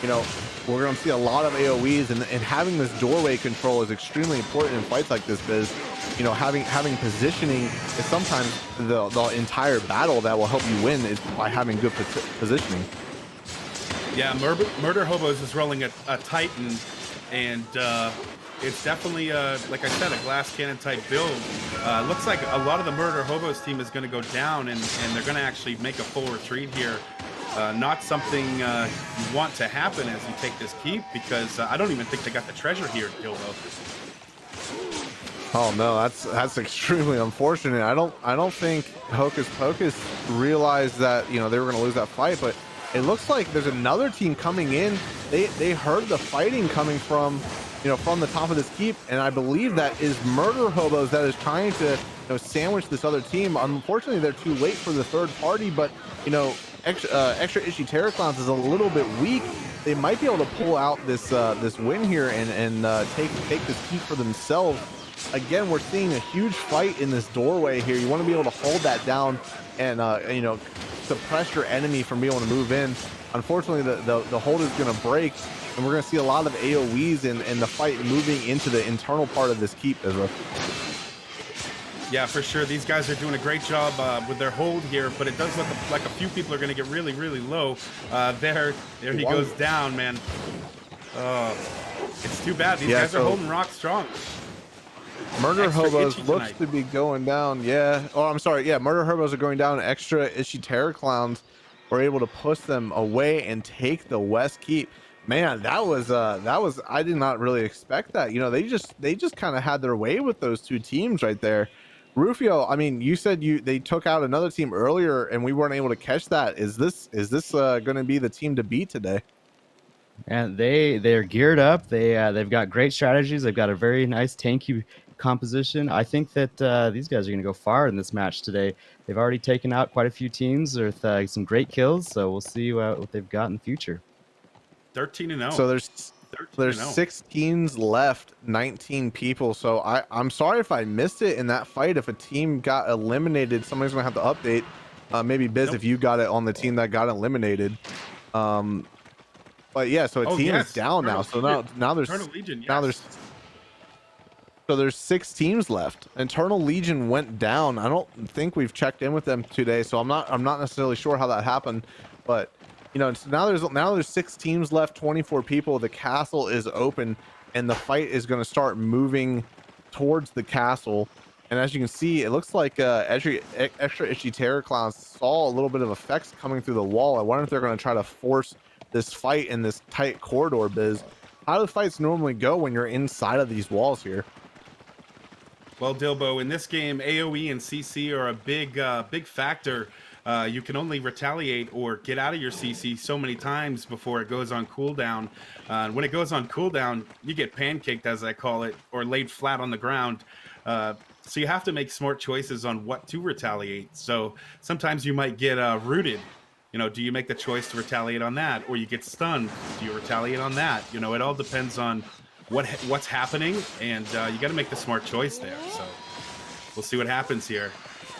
You know, we're going to see a lot of AoEs, and having this doorway control is extremely important in fights like this, because, you know, having positioning is sometimes the entire battle that will help you win is by having good positioning. Yeah, Murder Hobos is rolling a Titan, and it's definitely, like I said, a glass cannon type build. Looks like a lot of the Murder Hobos team is going to go down, and they're going to actually make a full retreat here. Not something you want to happen as you take this keep, because I don't even think they got the treasure here, Gilbo. Oh no, that's extremely unfortunate. I don't think Hocus Pocus realized that, you know, they were going to lose that fight, but it looks like there's another team coming in. They heard the fighting coming from, you know, from the top of this keep, and I believe that is Murder Hobos that is trying to, you know, sandwich this other team. Unfortunately, they're too late for the third party, but, you know, extra itchy terror clowns is a little bit weak. They might be able to pull out this win here and take this keep for themselves. Again, we're seeing a huge fight in this doorway here. You want to be able to hold that down and you know, suppress your enemy from being able to move in. Unfortunately, the hold is going to break, and we're going to see a lot of AoEs and the fight moving into the internal part of this keep, Ezra. Yeah, for sure. These guys are doing a great job with their hold here, but it does look like a few people are going to get really, really low. There he goes down, man. It's too bad. These guys are holding rock strong. Murder Hobos looks to be going down. Yeah. Oh, I'm sorry. Yeah, Murder Hobos are going down. Extra itchy terror clowns were able to push them away and take the West Keep. Man, that was I did not really expect that. You know, they just kind of had their way with those two teams right there. Rufio, I mean, you said they took out another team earlier and we weren't able to catch that. Is this going to be the team to beat today? And they're geared up. They've got great strategies. They've got a very nice tanky composition. I think that these guys are going to go far in this match today. They've already taken out quite a few teams with some great kills, so we'll see what they've got in the future. 13-0. So there's 6 teams left, 19 people. So I'm sorry if I missed it in that fight. If a team got eliminated, somebody's gonna have to update. Maybe Biz, if you got it on the team that got eliminated. But yeah, so a team is down now. So now there's Legion, yes. now there's 6 teams left. Eternal Legion went down. I don't think we've checked in with them today, so I'm not necessarily sure how that happened. But you know, now there's 6 teams left, 24 people. The castle is open, and the fight is going to start moving towards the castle. And as you can see, it looks like extra itchy terror clowns saw a little bit of effects coming through the wall. I wonder if they're going to try to force this fight in this tight corridor. Biz, how do the fights normally go when you're inside of these walls here? Well, Dilbo, in this game, AoE and CC are a big factor. You can only retaliate or get out of your CC so many times before it goes on cooldown. When it goes on cooldown, you get pancaked, as I call it, or laid flat on the ground. So you have to make smart choices on what to retaliate. So sometimes you might get rooted You know, do you make the choice to retaliate on that, or you get stunned? Do you retaliate on that? You know, it all depends on what's happening, and you got to make the smart choice there. So we'll see what happens here.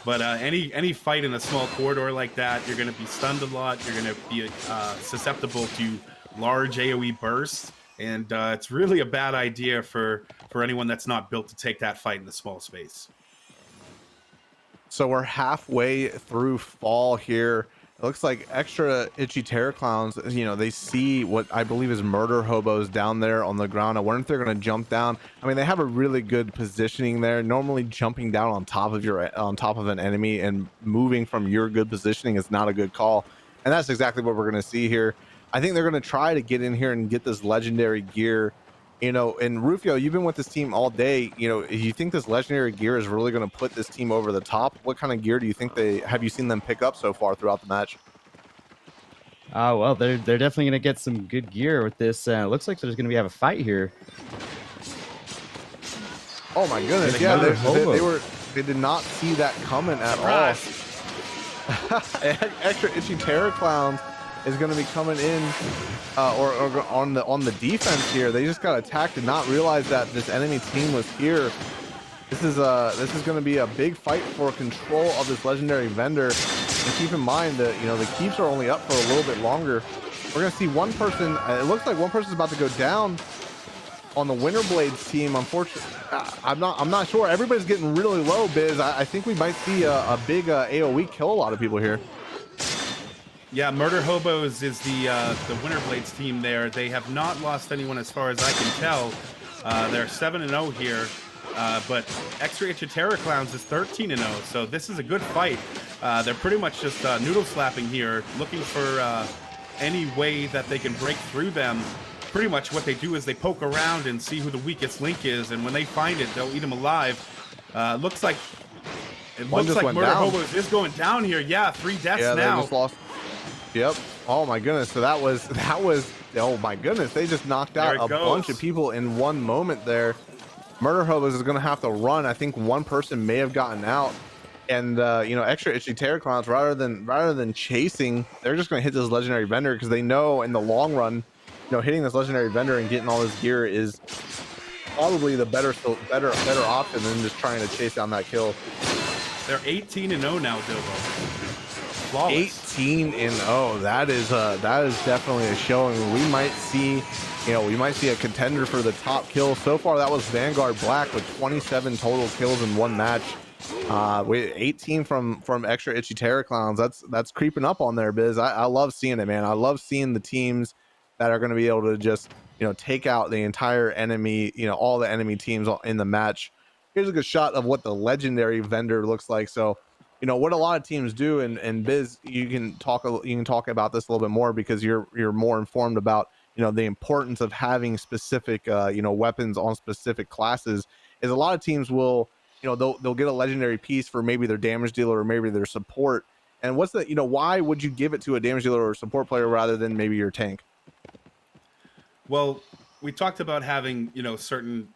But any fight in a small corridor like that, you're going to be stunned a lot. You're going to be susceptible to large AoE bursts, and it's really a bad idea for anyone that's not built to take that fight in the small space. So we're halfway through fall here. It looks like extra itchy terror clowns, you know, they see what I believe is murder hobos down there on the ground. I wonder if they're going to jump down. I mean, they have a really good positioning there. Normally jumping down on top of an enemy and moving from your good positioning is not a good call. And that's exactly what we're going to see here. I think they're going to try to get in here and get this legendary gear. You know, and Rufio, you've been with this team all day. You know, you think this legendary gear is really going to put this team over the top? What kind of gear do you think have you seen them pick up so far throughout the match? Well, they're definitely going to get some good gear with this. Looks like there's going to have a fight here. Oh my goodness! Yeah, they did not see that coming at all. Extra itchy terror clowns is going to be coming in or on the defense here. They just got attacked and not realize that this enemy team was here. This is going to be a big fight for control of this legendary vendor. And keep in mind that, you know, the keeps are only up for a little bit longer. We're going to see one person. It looks like one person is about to go down on the Winter Blades team. Unfortunately, I'm not sure. Everybody's getting really low, Biz. I think we might see a big AoE kill a lot of people here. Yeah, Murder Hobos is the Winter Blades team there. They have not lost anyone as far as I can tell. They're 7-0 here, but Extra Itchy Terror Clowns is 13-0, so this is a good fight. They're pretty much just noodle slapping here, looking for any way that they can break through them. Pretty much what they do is they poke around and see who the weakest link is, and when they find it, they'll eat them alive. Looks like Murder Hobos is going down here. Yeah, 3 deaths now. They just lost. Yep. Oh my goodness. So that was oh my goodness. They just knocked out a bunch of people in one moment there. Murder Hobos is going to have to run. I think one person may have gotten out, and you know, Extra Itchy Terror Clowns, rather than chasing, they're just going to hit this legendary vendor because they know in the long run, you know, hitting this legendary vendor and getting all this gear is probably the better option than just trying to chase down that kill. They're 18-0 now, Dilbo. 18-0. That is definitely a showing. We might see a contender for the top kill. So far, that was Vanguard Black with 27 total kills in one match. With 18 from Extra Itchy Terror Clowns. That's creeping up on there, Biz. I love seeing it, man. I love seeing the teams that are going to be able to just, you know, take out the entire enemy, you know, all the enemy teams in the match. Here's a good shot of what the legendary vendor looks like. So, you know, what a lot of teams do, and Biz, you can talk about this a little bit more because you're more informed about, you know, the importance of having specific you know, weapons on specific classes. Is a lot of teams will, you know, they'll get a legendary piece for maybe their damage dealer or maybe their support. And what's the, you know, why would you give it to a damage dealer or support player rather than maybe your tank? Well, we talked about having, you know, certain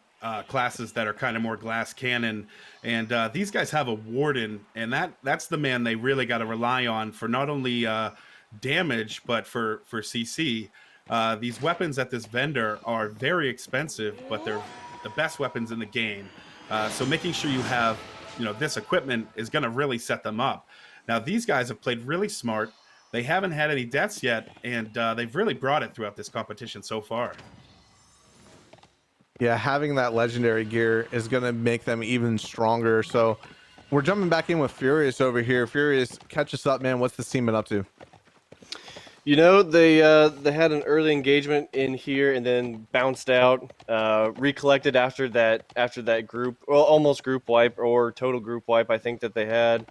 classes that are kind of more glass cannon, and these guys have a warden, and that's the man they really got to rely on for not only damage but for CC. These weapons at this vendor are very expensive, but they're the best weapons in the game. So making sure you have, you know, this equipment is going to really set them up. Now, these guys have played really smart. They haven't had any deaths yet, and they've really brought it throughout this competition so far. Yeah, having that legendary gear is going to make them even stronger. So we're jumping back in with Furious over here. Furious, catch us up, man. What's this team been up to? You know, they had an early engagement in here and then bounced out, recollected after that group, well, almost group wipe or total group wipe, I think that they had.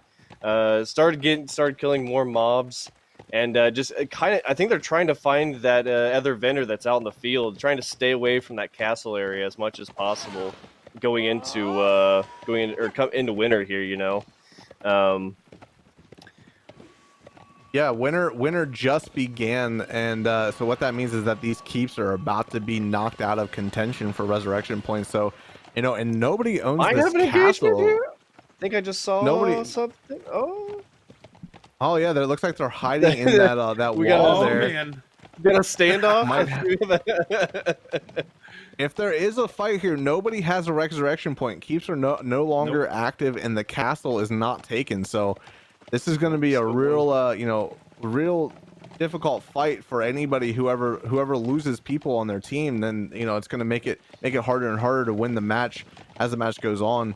Started killing more mobs. And just kind of, I think they're trying to find that other vendor that's out in the field, trying to stay away from that castle area as much as possible, going into winter here. You know, yeah, winter just began, and so what that means is that these keeps are about to be knocked out of contention for resurrection points. So, you know, and nobody owns this castle. Here? I think I just saw something. Oh. Oh yeah, there looks like they're hiding in that that We wall got- Oh there. man. Got a standoff? Might If there is a fight here, nobody has a resurrection point. Keeps are no longer active, and the castle is not taken. So this is going to be a real, you know, real difficult fight for anybody. Whoever loses people on their team, then you know it's going to make it harder and harder to win the match as the match goes on.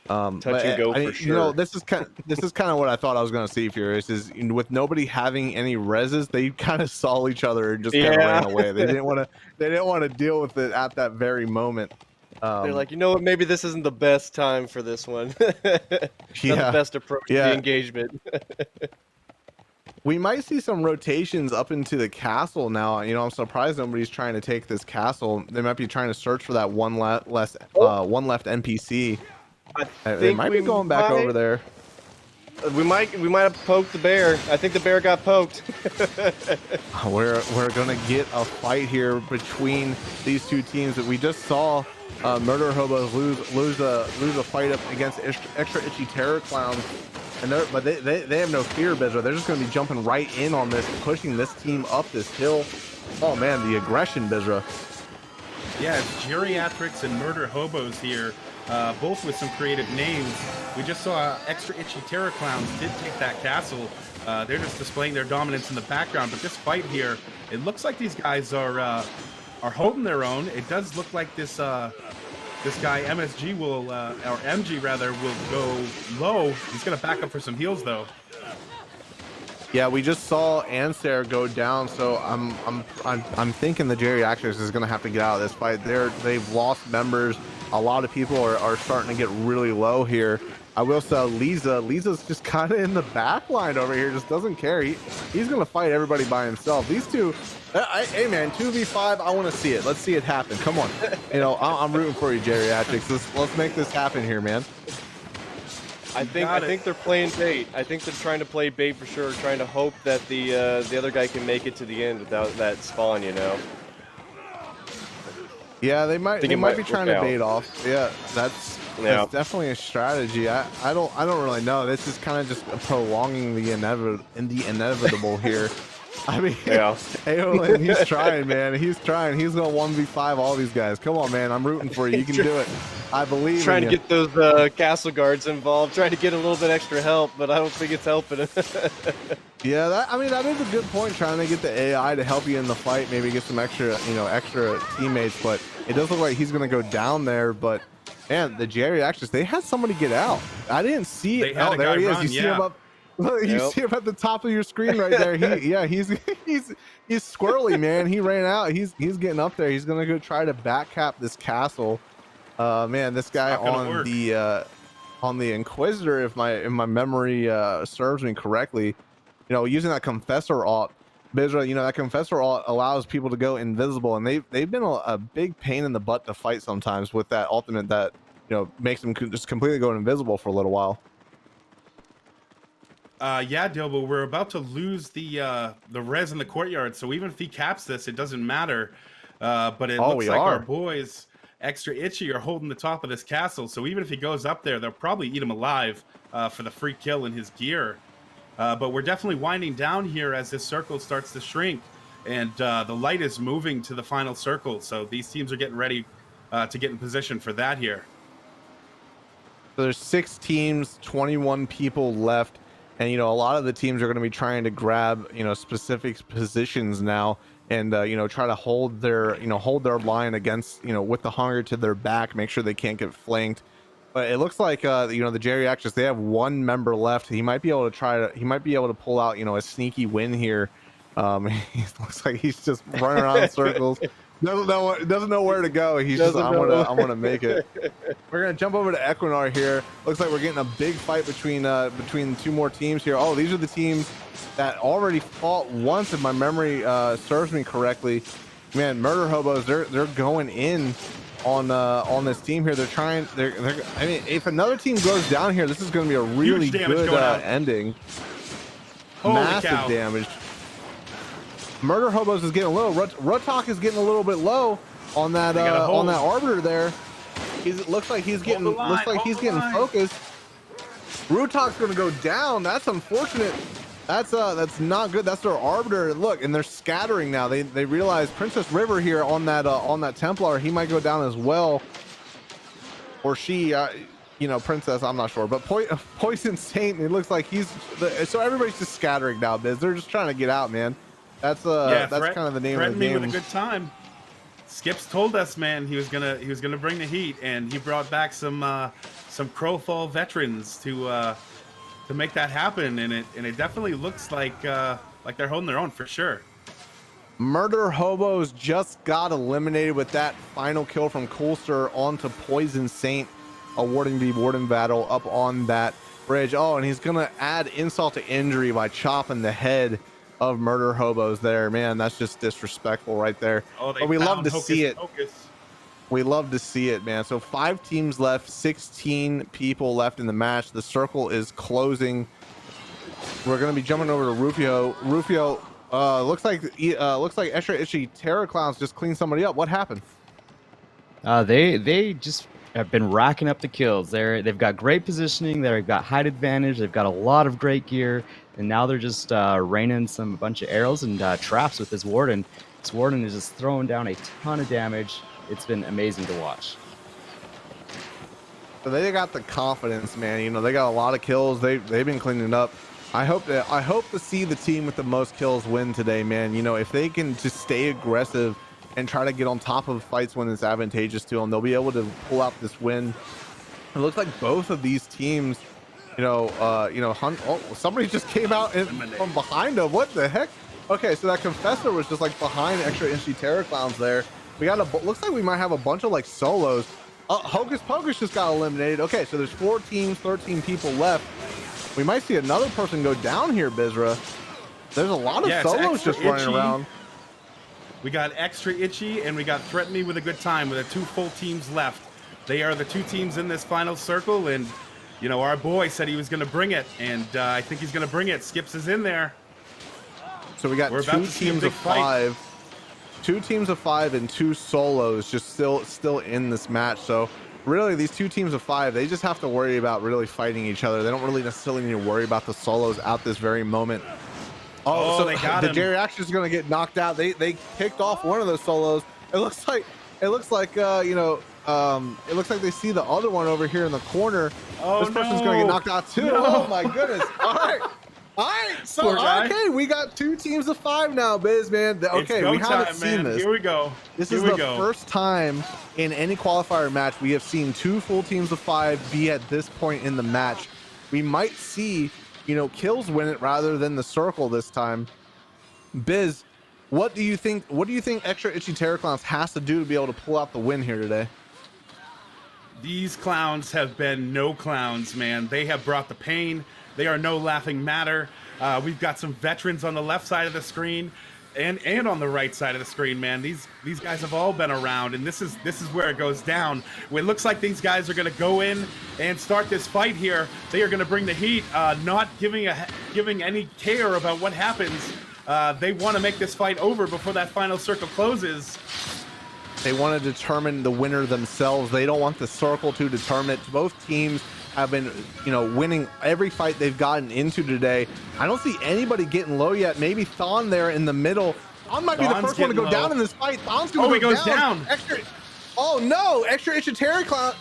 Touch and go for sure. You know, this is kind of what I thought I was going to see. Furious is, you know, with nobody having any reses, they kind of saw each other and just kind of ran away. They didn't want to deal with it at that very moment. They're like, you know what? Maybe this isn't the best time for this one. Not the best approach to the engagement. We might see some rotations up into the castle now. You know, I'm surprised nobody's trying to take this castle. They might be trying to search for that one left NPC. They might be going back over there. We might have poked the bear. I think the bear got poked. We're gonna get a fight here between these two teams that we just saw. Murder Hobos lose a fight up against extra itchy terror clowns, and they have no fear, Bizra. They're just gonna be jumping right in on this, pushing this team up this hill. Oh man, the aggression, Bizra. Yeah, it's Geriatrics and Murder Hobos here, both with some creative names. We just saw Extra Itchy Terror Clowns did take that castle. They're just displaying their dominance in the background, but this fight here, it looks like these guys are holding their own. It does look like this guy MSG will, or MG rather, will go low. He's gonna back up for some heals though. Yeah, we just saw Anser go down, so I'm thinking the Geriatrics is gonna have to get out of this fight. They've lost members. A lot of people are starting to get really low here. I will say Lisa's just kind of in the back line over here, just doesn't care. He's gonna fight everybody by himself. These two, hey man, 2v5, I want to see it. Let's see it happen. Come on, you know, I'm rooting for you, Geriatrics. Let's make this happen here, man. I think they're playing bait. I think they're trying to play bait for sure, trying to hope that the other guy can make it to the end without that spawn, you know. Yeah, they might be trying to bait off. Yeah, that's definitely a strategy. I don't really know. This is kind of just prolonging the inevitable here. I mean, Aolin, he's trying, man. He's trying. He's gonna 1v5 all these guys. Come on, man. I'm rooting for you. You can do it. I believe. Trying in to you. get those castle guards involved. Trying to get a little bit extra help, but I don't think it's helping. Yeah, that is a good point. Trying to get the AI to help you in the fight, maybe get some extra teammates. But it does look like he's gonna go down there. But man, the Geriatrics, they had somebody get out. I didn't see it. Oh, there he is. You see him up. You see him at the top of your screen right there. He's squirrely, man. He ran out. He's getting up there. He's gonna go try to back cap this castle. Man, this guy on the Inquisitor, if my memory serves me correctly, you know, using that Confessor ult, Bizra, you know, that Confessor ult allows people to go invisible, and they've been a big pain in the butt to fight sometimes with that ultimate that, you know, makes them just completely go invisible for a little while. Yeah, Dilbo, we're about to lose the res in the courtyard, so even if he caps this, it doesn't matter. But it looks like our boys, Extra Itchy, are holding the top of this castle, so even if he goes up there, they'll probably eat him alive for the free kill in his gear. But we're definitely winding down here as this circle starts to shrink, and the light is moving to the final circle, so these teams are getting ready to get in position for that here. So there's 6 teams, 21 people left. And, you know, a lot of the teams are going to be trying to grab, you know, specific positions now and, you know, try to hold their line against, you know, with the hunger to their back, make sure they can't get flanked. But it looks like, you know, the Geriatrics, they have 1 member left. He might be able to pull out, you know, a sneaky win here. He looks like he's just running around in circles. Doesn't know where to go. He's just, I'm gonna make it. We're gonna jump over to Equinar here. Looks like we're getting a big fight between 2 more teams here. Oh, these are the teams that already fought once, if my memory serves me correctly. Man, Murder Hobos, they're going in on this team here. I mean, if another team goes down here, this is gonna be a really good ending. Massive damage. Murder Hobos is getting low. Rutok is getting a little bit low on that arbiter there. Looks like he's getting focused. Rutok's gonna go down. That's unfortunate. That's not good. That's their arbiter. Look, and they're scattering now. They realize Princess River here on that Templar, he might go down as well, or she, you know, Princess, I'm not sure, but Poison Saint, it looks like so everybody's just scattering now, Biz. They're just trying to get out, man. That's kind of the name of the game. Me with a good time. Skips told us, man, he was gonna bring the heat, and he brought back some Crowfall veterans to make that happen, and it definitely looks like they're holding their own for sure. Murder Hobos just got eliminated with that final kill from Coolster onto Poison Saint, awarding the Warden battle up on that bridge. Oh, and he's gonna add insult to injury by chopping the head of Murder Hobos there. Man, that's just disrespectful right there. Oh, but we love to see it. Focus. We love to see it, man. So 5 teams left, 16 people left in the match. The circle is closing. We're gonna be jumping over to Rufio. Rufio, looks like Extra Itchy Terror Clowns just cleaned somebody up. What happened? They just have been racking up the kills. They've got great positioning. They've got height advantage. They've got a lot of great gear, and now they're just raining a bunch of arrows and traps with this Warden. This Warden is just throwing down a ton of damage. It's been amazing to watch. So they got the confidence, man. You know, they got a lot of kills. They've been cleaning up. I hope to see the team with the most kills win today, man. You know, if they can just stay aggressive and try to get on top of fights when it's advantageous to them, they'll be able to pull out this win. It looks like both of these teams, somebody just came out from behind them. What the heck? Okay, so that Confessor was just like behind Extra Itchy Terror Clowns there. We got looks like we might have a bunch of like solos. Hocus Pocus just got eliminated. Okay, so there's 4 teams, 13 people left. We might see another person go down here, Bizra. There's a lot of solos just running around. We got Extra Itchy and we got Threaten Me with a Good Time with the 2 full teams left. They are the 2 teams in this final circle, and you know, our boy said he was going to bring it, and I think he's going to bring it. Skips is in there. So we got 2 teams of 5. 2 teams of 5 and 2 solos just still in this match. So really these 2 teams of 5, they just have to worry about really fighting each other. They don't really necessarily need to worry about the solos at this very moment. So they got the him. Geriatrics is going to get knocked out. They picked off one of those solos. It looks like it looks like they see the other one over here in the corner. This person's going to get knocked out too. Oh my goodness. All right, so okay, we got 2 teams of 5 now, Biz, man. Okay, we haven't seen this. Here we go. This is the first time in any qualifier match we have seen 2 full teams of 5 be at this point in the match. We might see, kills win it rather than the circle this time. Biz, what do you think Extra Itchy Terror Clowns has to do to be able to pull out the win here today? These clowns have been no clowns, man. They have brought the pain. They are no laughing matter. We've got some veterans on the left side of the screen and on the right side of the screen, man. These guys have all been around, and this is where it goes down. It looks like these guys are going to go in and start this fight here. They are going to bring the heat, not giving any care about what happens. They want to make this fight over before that final circle closes. They want to determine the winner themselves. They don't want the circle to determine it. Both teams have been, winning every fight they've gotten into today. I don't see anybody getting low yet. Maybe Thon there in the middle. Thon might be the first one to go down in this fight. Thon's going to go down. Oh no! Extra Itchy Terror Clown.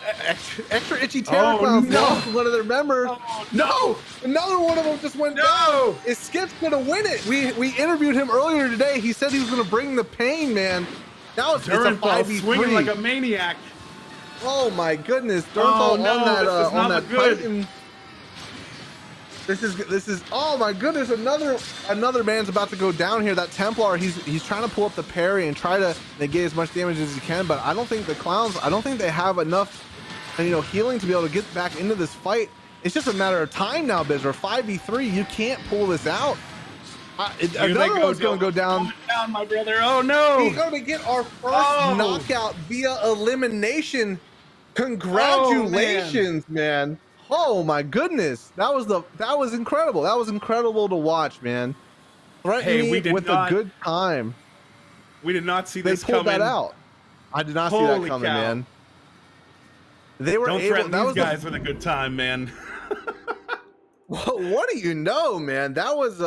Extra Itchy Terror Clowns lost one of their members. No! Another one of them just went down. Is Skip's gonna win it? We interviewed him earlier today. He said he was gonna bring the pain, man. Now it's a 5v3. Swinging like a maniac. Oh my goodness! Durnthal on that Titan. This is oh my goodness! Another man's about to go down here. That Templar, he's trying to pull up the parry and try to negate as much damage as he can. But I don't think the clowns. I don't think they have enough, healing to be able to get back into this fight. It's just a matter of time now, Biz. Or 5v3, you can't pull this out. Another one's going to go down. My brother. Oh no! We're going to get our first knockout via elimination. Congratulations, man. Oh my goodness. That was incredible. That was incredible to watch, man. Threatening me with a good time. We did not see this coming. They pulled that out. I did not see that coming, man. They were Don't able. Threaten these guys with a good time, man. What do you know, man? That was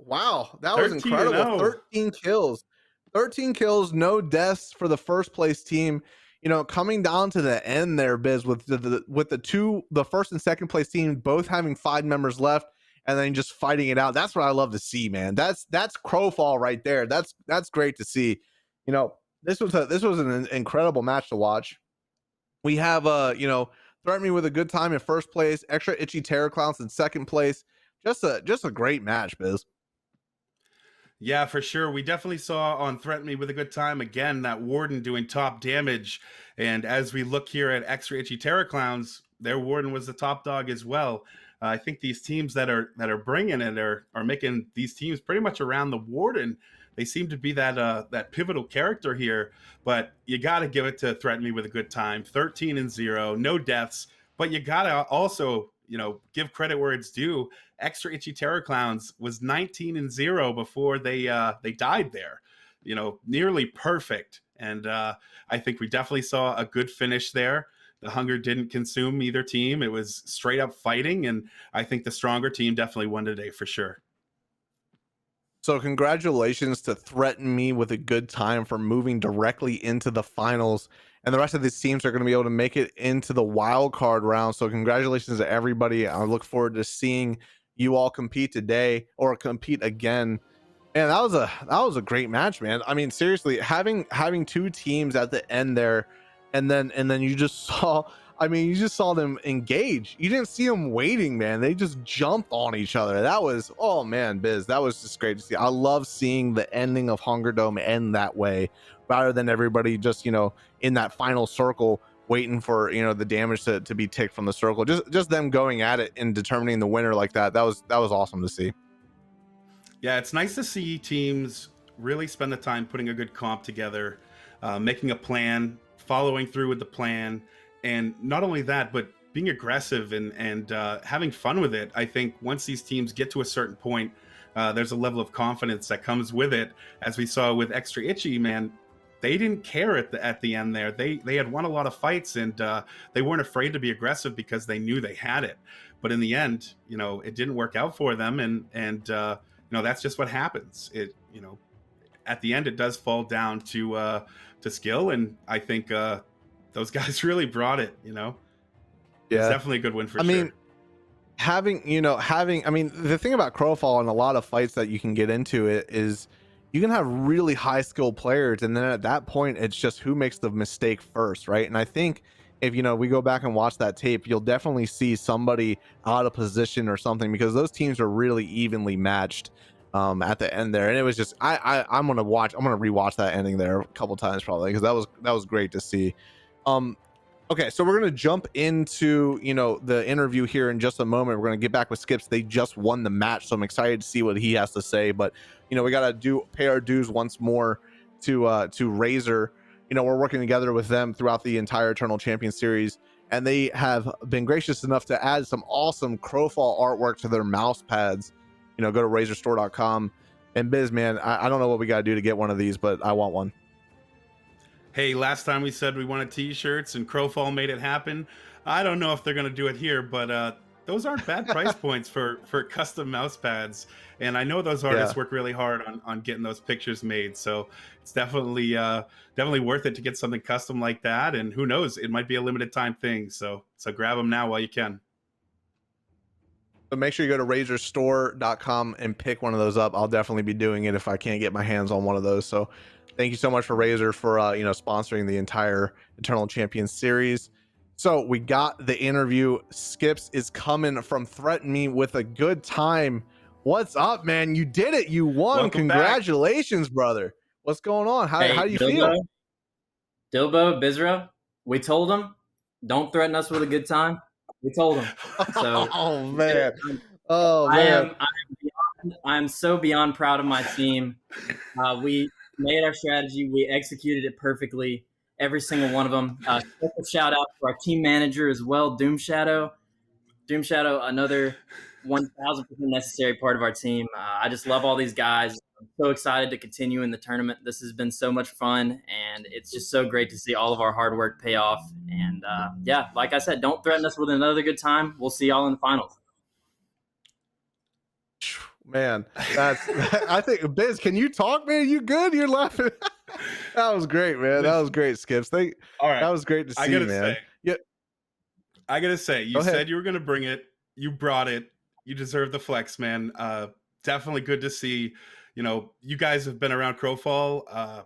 wow, that was 13 and incredible. 0. 13 kills. 13 kills, no deaths for the first place team. You know, coming down to the end there, Biz, with the first and second place team both having 5 members left and then just fighting it out. That's what I love to see, man. That's Crowfall right there. That's great to see. You know, this was an incredible match to watch. We have Threaten Me with a Good Time in first place, Extra Itchy Terror Clowns in second place. Just a great match, Biz. Yeah, for sure. We definitely saw on Threaten Me with a Good Time again that Warden doing top damage. And as we look here at Extra Itchy Terror Clowns, their Warden was the top dog as well. I think these teams that are bringing it are making these teams pretty much around the Warden. They seem to be that pivotal character here. But you got to give it to Threaten Me with a Good Time. 13 and 0, no deaths. But you got to also, give credit where it's due. Extra Itchy Terror Clowns was 19 and 0 before they died there. Nearly perfect. And I think we definitely saw a good finish there. The hunger didn't consume either team. It was straight up fighting, and I think the stronger team definitely won today for sure. So congratulations to Threaten Me with a Good Time for moving directly into the finals. And the rest of these teams are going to be able to make it into the wild card round. So congratulations to everybody. I look forward to seeing you all compete today or compete again. And that was a great match, man. I mean, seriously, having 2 teams at the end there, and then you just saw them engage. You didn't see them waiting, man. They just jumped on each other. That was, oh man, Biz, that was just great to see. I love seeing the ending of HungerDome end that way, rather than everybody just in that final circle waiting for the damage to be ticked from the circle. Just them going at it and determining the winner like that. That was awesome to see. Yeah, it's nice to see teams really spend the time putting a good comp together, making a plan, following through with the plan, and not only that, but being aggressive and having fun with it. I think once these teams get to a certain point, there's a level of confidence that comes with it. As we saw with Extra Itchy, man, they didn't care at the end there. They had won a lot of fights, and they weren't afraid to be aggressive because they knew they had it. But in the end, it didn't work out for them, and that's just what happens. At the end, it does fall down to skill, and I think those guys really brought it. Yeah, it's definitely a good win for sure. I mean, the thing about Crowfall and a lot of fights that you can get into it is you can have really high skilled players, and then at that point, it's just who makes the mistake first, right? And I think if we go back and watch that tape, you'll definitely see somebody out of position or something, because those teams are really evenly matched at the end there. And it was just I'm gonna rewatch that ending there a couple times probably, because that was great to see. Okay, so we're gonna jump into the interview here in just a moment. We're gonna get back with Skips. They just won the match, so I'm excited to see what he has to say. But we gotta pay our dues once more to Razor. We're working together with them throughout the entire Eternal Champion series, and they have been gracious enough to add some awesome Crowfall artwork to their mouse pads. Go to razorstore.com. And Biz, man, I don't know what we got to do to get one of these, but I want one. Hey, last time we said we wanted t-shirts and Crowfall made it happen. I don't know if they're going to do it here, but those aren't bad price points for custom mouse pads. And I know those artists work really hard on getting those pictures made. So it's definitely worth it to get something custom like that. And who knows, it might be a limited time thing. So grab them now while you can. So make sure you go to razorstore.com and pick one of those up. I'll definitely be doing it if I can't get my hands on one of those. So thank you so much for Razor for sponsoring the entire Eternal Champion series. So we got the interview. Skips is coming from Threaten Me with a Good Time. What's up, man? You did it. You won. Welcome Congratulations, back. Brother. What's going on? How do you Dilbo, feel? Dilbo, Bizra, we told them, don't threaten us with a good time. We told them. So, oh man. I'm so beyond proud of my team. We made our strategy. We executed it perfectly. Every single one of them. Special shout out to our team manager as well, Doom Shadow. Doom Shadow, another 1,000% necessary part of our team. I just love all these guys. I'm so excited to continue in the tournament. This has been so much fun, and it's just so great to see all of our hard work pay off. And like I said, don't threaten us with another good time. We'll see y'all in the finals. Man, that's I think Biz, can you talk, man? You good? You're laughing. That was great, man. That was great, Skips. All right, That was great to I see, gotta man. say, Yeah, I gotta say, you go ahead. said you were gonna bring it. You brought it. You deserve the flex, man. Definitely good to see. You know, you guys have been around Crowfall,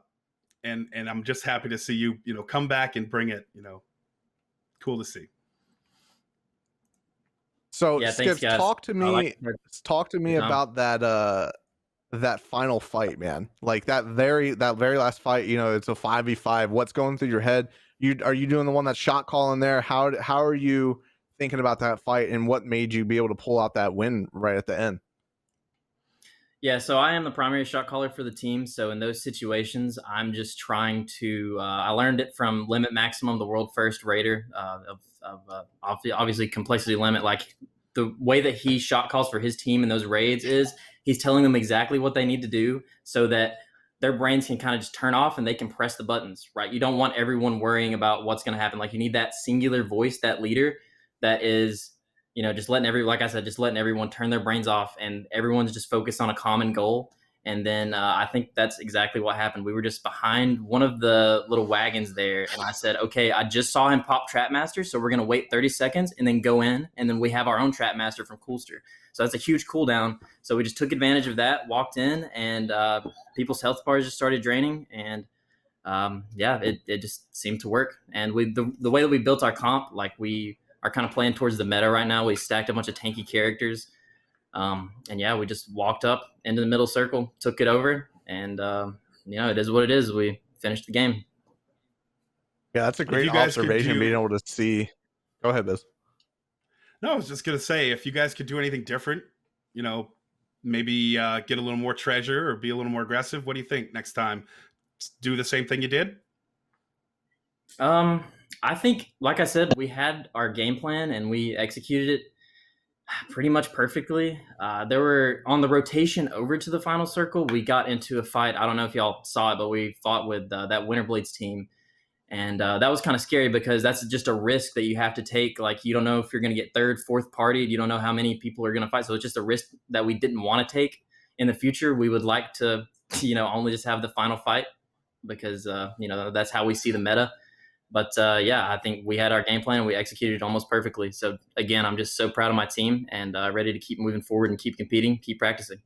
and I'm just happy to see you. You know, come back and bring it. You know, cool to see. So Yeah, thanks, Skips, guys. talk to I me. like Talk to me your time. about that final fight, man. Like that very last fight. You know, it's a 5v5. What's going through your head? Are you doing the one that's shot calling there? How are you thinking about that fight, and what made you be able to pull out that win right at the end? Yeah, so I am the primary shot caller for the team. So in those situations, I'm just trying to. I learned it from Limit Maximum, the world first raider obviously complexity limit. Like the way that he shot calls for his team in those raids is he's telling them exactly what they need to do so that their brains can kind of just turn off and they can press the buttons. Right? You don't want everyone worrying about what's going to happen. Like you need that singular voice, that leader that is just like I said, just letting everyone turn their brains off and everyone's just focused on a common goal. And then I think that's exactly what happened. We were just behind one of the little wagons there. And I said, okay, I just saw him pop Trapmaster. So we're going to wait 30 seconds and then go in. And then we have our own Trapmaster from Coolster. So that's a huge cooldown. So we just took advantage of that, walked in, and people's health bars just started draining. And it just seemed to work. And the way that we built our comp, like we are kind of playing towards the meta right now. We stacked a bunch of tanky characters. We just walked up into the middle circle, took it over, and it is what it is. We finished the game. Yeah, that's a great observation, being able to see. Go ahead, Biz. No, I was just gonna say, if you guys could do anything different, maybe get a little more treasure or be a little more aggressive. What do you think next time? Do the same thing you did? I think, like I said, we had our game plan and we executed it pretty much perfectly. There were on the rotation over to the final circle, we got into a fight. I don't know if y'all saw it, but we fought with that Winter Blades team. And that was kind of scary because that's just a risk that you have to take. Like, you don't know if you're going to get third, fourth partied. You don't know how many people are going to fight. So it's just a risk that we didn't want to take in the future. We would like to, only just have the final fight because, that's how we see the meta. But I think we had our game plan and we executed it almost perfectly. So again, I'm just so proud of my team and ready to keep moving forward and keep competing, keep practicing.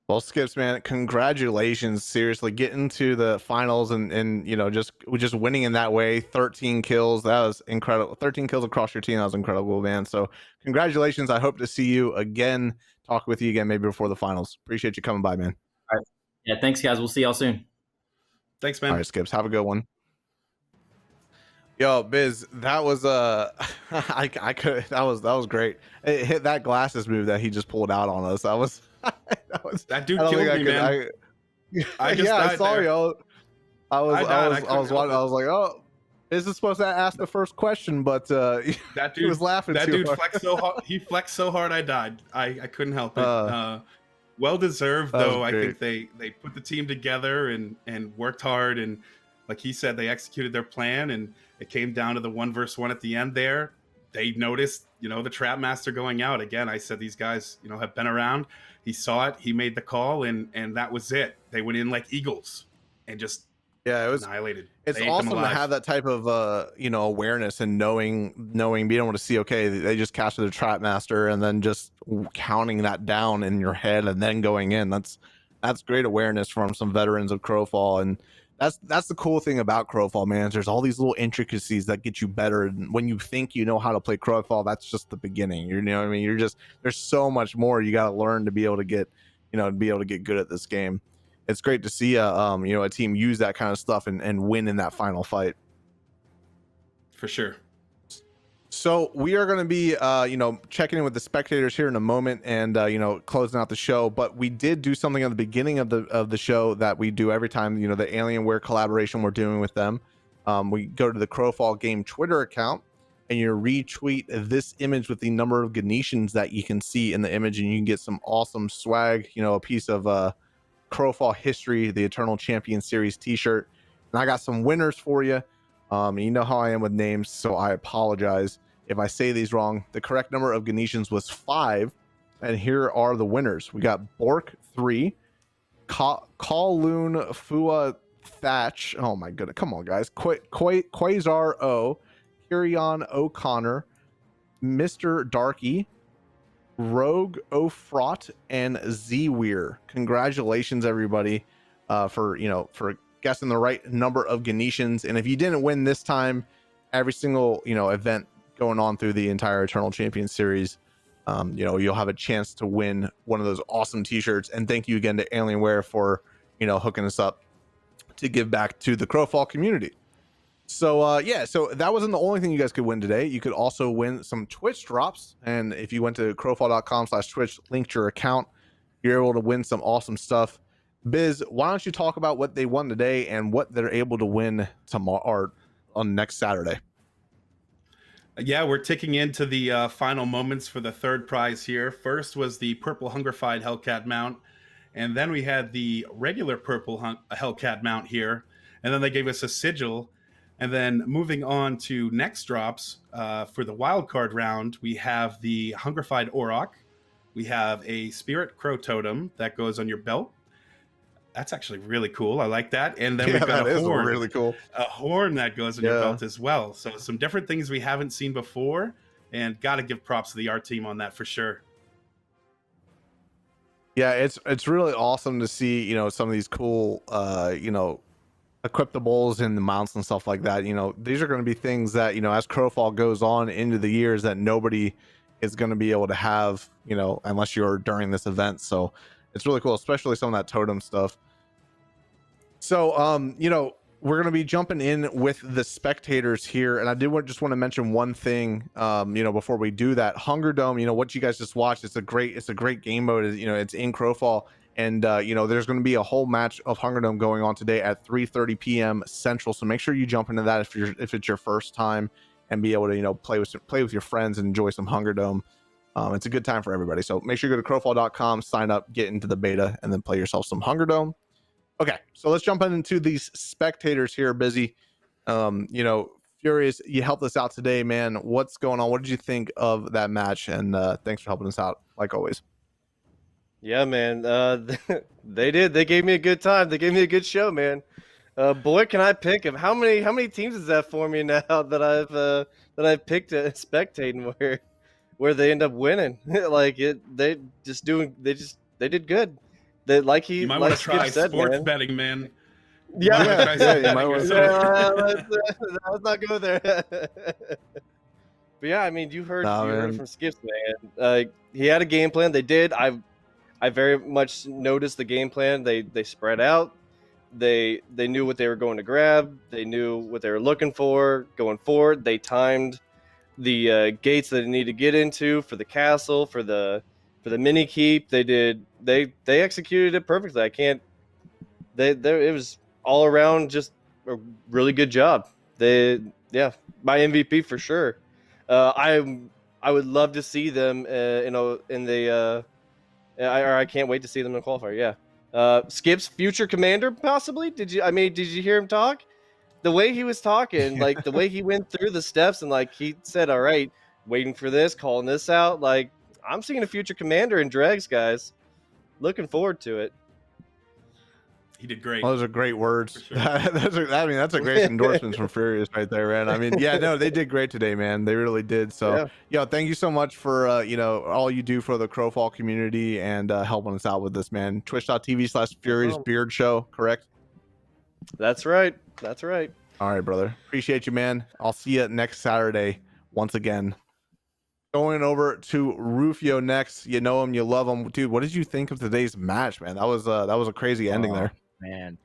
Well, Skips, man, congratulations! Seriously, getting to the finals and just winning in that way. 13 kills, that was incredible. 13 kills across your team, that was incredible, man. So congratulations! I hope to see you again, talk with you again, maybe before the finals. Appreciate you coming by, man. All right. Yeah, thanks, guys. We'll see y'all soon. Thanks, man. All right, Skips, have a good one. Yo, Biz, that was that was great. It hit that glasses move that he just pulled out on us. That dude killed me, man. I saw you. I was watching. I was like, oh, Biz is supposed to ask the first question, but that dude he was laughing. That dude hard. flexed so hard. He flexed so hard, I died. I couldn't help it. Well deserved, though. I think they put the team together and worked hard, and like he said, they executed their plan, and it came down to the 1v1 at the end there. They noticed, the Trapmaster going out. Again, I said these guys, have been around. He saw it, he made the call, and that was it. They went in like eagles and just it was annihilated. It's awesome to have that type of awareness and knowing, being able to see, okay, they just casted a Trapmaster, and then just counting that down in your head and then going in. That's great awareness from some veterans of Crowfall, and that's the cool thing about Crowfall, man. There's all these little intricacies that get you better. And when you think you know how to play Crowfall, that's just the beginning. You know what I mean? There's so much more you got to learn to be able to get, good at this game. It's great to see a team use that kind of stuff and win in that final fight. For sure. So we are going to be, checking in with the spectators here in a moment and, closing out the show. But we did do something at the beginning of the show that we do every time, the Alienware collaboration we're doing with them. We go to the Crowfall game Twitter account and you retweet this image with the number of Ganetians that you can see in the image, and you can get some awesome swag, a piece of Crowfall history, the Eternal Champion Series t-shirt. And I got some winners for you. You know how I am with names, so I apologize if I say these wrong. The correct number of Ganetians was 5. And here are the winners. We got Bork 3, Kowloon Fua Thatch. Oh my goodness. Come on, guys. Quasar O, Kirion O'Connor, Mr. Darky, Rogue O'Fraught, and Z-Weir. Congratulations, everybody, for guessing the right number of Ganetians. And if you didn't win this time, every single event going on through the entire Eternal Champions series, you'll have a chance to win one of those awesome t-shirts. And thank you again to Alienware for hooking us up to give back to the Crowfall community. So so that wasn't the only thing you guys could win today. You could also win some Twitch drops, and if you went to crowfall.com/Twitch, linked your account, you're able to win some awesome stuff. Biz, why don't you talk about what they won today and what they're able to win tomorrow or on next Saturday? Yeah, we're ticking into the final moments for the third prize here. First was the purple Hungerfied Hellcat mount, and then we had the regular purple Hellcat mount here, and then they gave us a sigil. And then moving on to next drops for the wild card round, we have the Hungerfied Auroch. We have a Spirit Crow Totem that goes on your belt. That's actually really cool. I like that. And then we've got a horn. Really cool. A horn that goes on your belt as well. So some different things we haven't seen before, and got to give props to the art team on that for sure. Yeah, it's really awesome to see some of these cool equipables and the mounts and stuff like that. These are going to be things that as Crowfall goes on into the years that nobody is going to be able to have unless you're during this event. So it's really cool, especially some of that totem stuff. So we're going to be jumping in with the spectators here, and I did just want to mention one thing before we do that. HungerDome, what you guys just watched, it's a great game mode. It's in Crowfall. And there's going to be a whole match of HungerDome going on today at 3:30 p.m. Central. So make sure you jump into that if it's your first time, and be able to play with your friends and enjoy some HungerDome. It's a good time for everybody. So make sure you go to crowfall.com, sign up, get into the beta, and then play yourself some HungerDome. Okay, so let's jump into these spectators here. Busy, Furious, you helped us out today, man. What's going on? What did you think of that match? And thanks for helping us out, like always. Yeah, man. They did. They gave me a good time. They gave me a good show, man. Boy, can I pick him? How many teams is that for me now that I've picked to spectating where they end up winning? They did good. You might want to try sports betting, man. Yeah, you might want to. Let's not go there. But yeah, I mean, you heard from Skips, man. He had a game plan. They did. I very much noticed the game plan. They spread out. They knew what they were going to grab. They knew what they were looking for going forward. They timed the gates that they need to get into for the castle, for the mini keep. They executed it perfectly. It was all around just a really good job. My MVP for sure. I would love to see them I can't wait to see them in the qualifier. Yeah. Skip's future commander, possibly. Did you hear him talk? The way he was talking, the way he went through the steps, and he said, all right, waiting for this, calling this out. I'm seeing a future commander in Dregs, guys. Looking forward to it. He did great. Well, those are great words. Sure. That's a great endorsement from Furious right there, man. They did great today, man. They really did. So, thank you so much for all you do for the Crowfall community and helping us out with this, man. Twitch.tv/Furious Beard Show, correct? That's right. All right, brother. Appreciate you, man. I'll see you next Saturday once again. Going over to Rufio next. You know him, you love him, dude. What did you think of today's match, man? That was a crazy ending there. Man,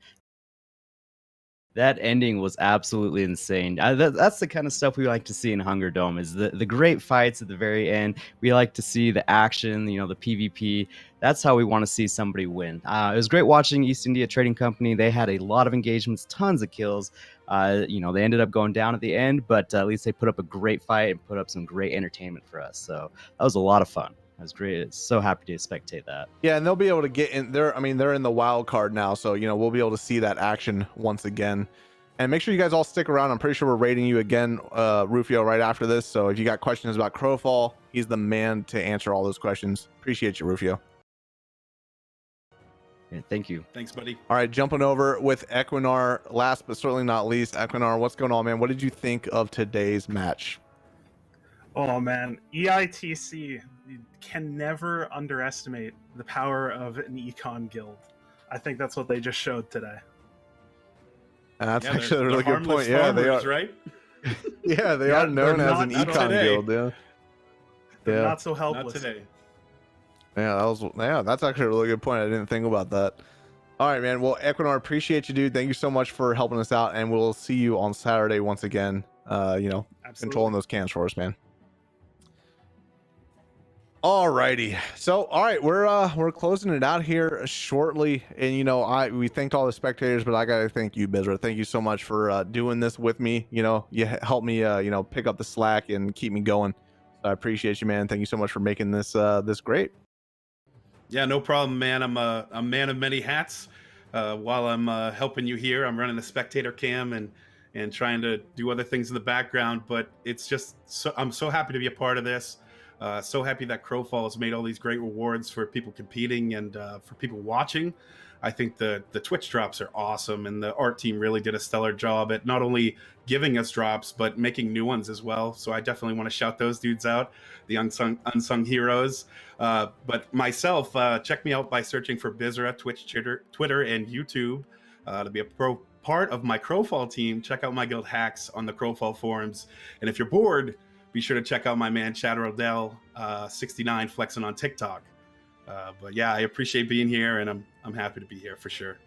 that ending was absolutely insane. That's the kind of stuff we like to see in HungerDome, is the great fights at the very end. We like to see the action, the PvP. That's how we want to see somebody win. It was great watching East India Trading Company. They had a lot of engagements, tons of kills. They ended up going down at the end, but at least they put up a great fight and put up some great entertainment for us. So that was a lot of fun. That was great. So happy to spectate that. Yeah, and they'll be able to get in there. They're in the wild card now, so we'll be able to see that action once again. And make sure you guys all stick around. I'm pretty sure we're rating you again, Rufio, right after this. So if you got questions about Crowfall, he's the man to answer all those questions. Appreciate you, Rufio. Yeah, thank you. Thanks, buddy. All right, jumping over with Equinar. Last but certainly not least, Equinar, what's going on, man? What did you think of today's match? Oh man, EITC, you can never underestimate the power of an econ guild. I think that's what they just showed today. And that's Yeah, actually a they're really good harmless point. Yeah, they farmers, are. right? Yeah, they Yeah, are known they're as an not econ today. guild. Yeah. They're Yeah. not so Not helpless. today. Yeah, that's actually a really good point. I didn't think about that. All right, man. Well, Equinor, appreciate you, dude. Thank you so much for helping us out, and we'll see you on Saturday once again. Absolutely. Controlling those cans for us, man. All righty. So, all right, we're closing it out here shortly, and we thanked all the spectators, but I gotta thank you, Bizra. Thank you so much for doing this with me. You helped me, pick up the slack and keep me going. So I appreciate you, man. Thank you so much for making this this great. Yeah, no problem, man. I'm a man of many hats. While I'm helping you here, I'm running a spectator cam and trying to do other things in the background. But it's just I'm so happy to be a part of this. So happy that Crowfall has made all these great rewards for people competing and for people watching. I think the Twitch drops are awesome, and the art team really did a stellar job at not only giving us drops but making new ones as well. So I definitely want to shout those dudes out, the unsung heroes. But myself, check me out by searching for Bizra, Twitch, Twitter, and YouTube. To be a part of my Crowfall team, check out my guild hacks on the Crowfall forums. And if you're bored, be sure to check out my man Chad Odell 69 flexing on TikTok. But yeah, I appreciate being here, and I'm happy to be here for sure.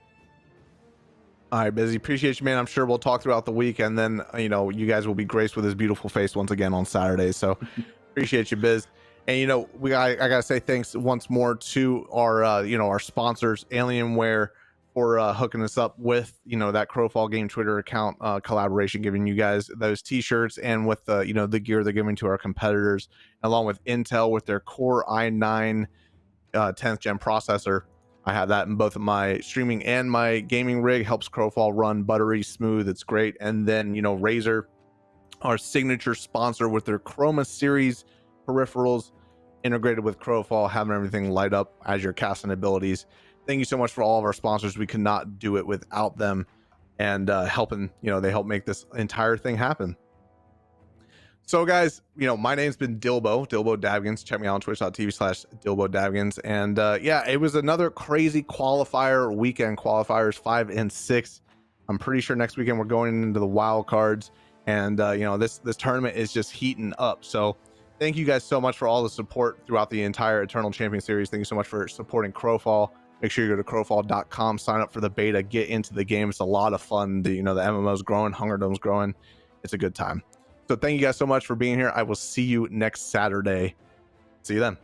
All right, Busy. Appreciate you, man. I'm sure we'll talk throughout the week, and then you guys will be graced with his beautiful face once again on Saturday. So appreciate you, Biz. And I gotta say thanks once more to our our sponsors, Alienware, for hooking us up with that Crowfall game Twitter account collaboration, giving you guys those t-shirts, and with the gear they're giving to our competitors, along with Intel with their Core i9 10th gen processor. I have that in both of my streaming and my gaming rig. Helps Crowfall run buttery smooth. It's great. And then Razer, our signature sponsor, with their Chroma series peripherals integrated with Crowfall, having everything light up as your casting abilities. Thank you so much for all of our sponsors. We could not do it without them, and helping, they help make this entire thing happen. So guys, my name's been Dilbo Davgins. Check me out on twitch.tv/Dilbo Davgins. And it was another crazy qualifier weekend, qualifiers 5 and 6. I'm pretty sure next weekend we're going into the wild cards, and this tournament is just heating up. So thank you guys so much for all the support throughout the entire Eternal Champion series. Thank you so much for supporting Crowfall. Make sure you go to crowfall.com, sign up for the beta, get into the game. It's a lot of fun. The MMO's growing, HungerDome's growing. It's a good time. So thank you guys so much for being here. I will see you next Saturday. See you then.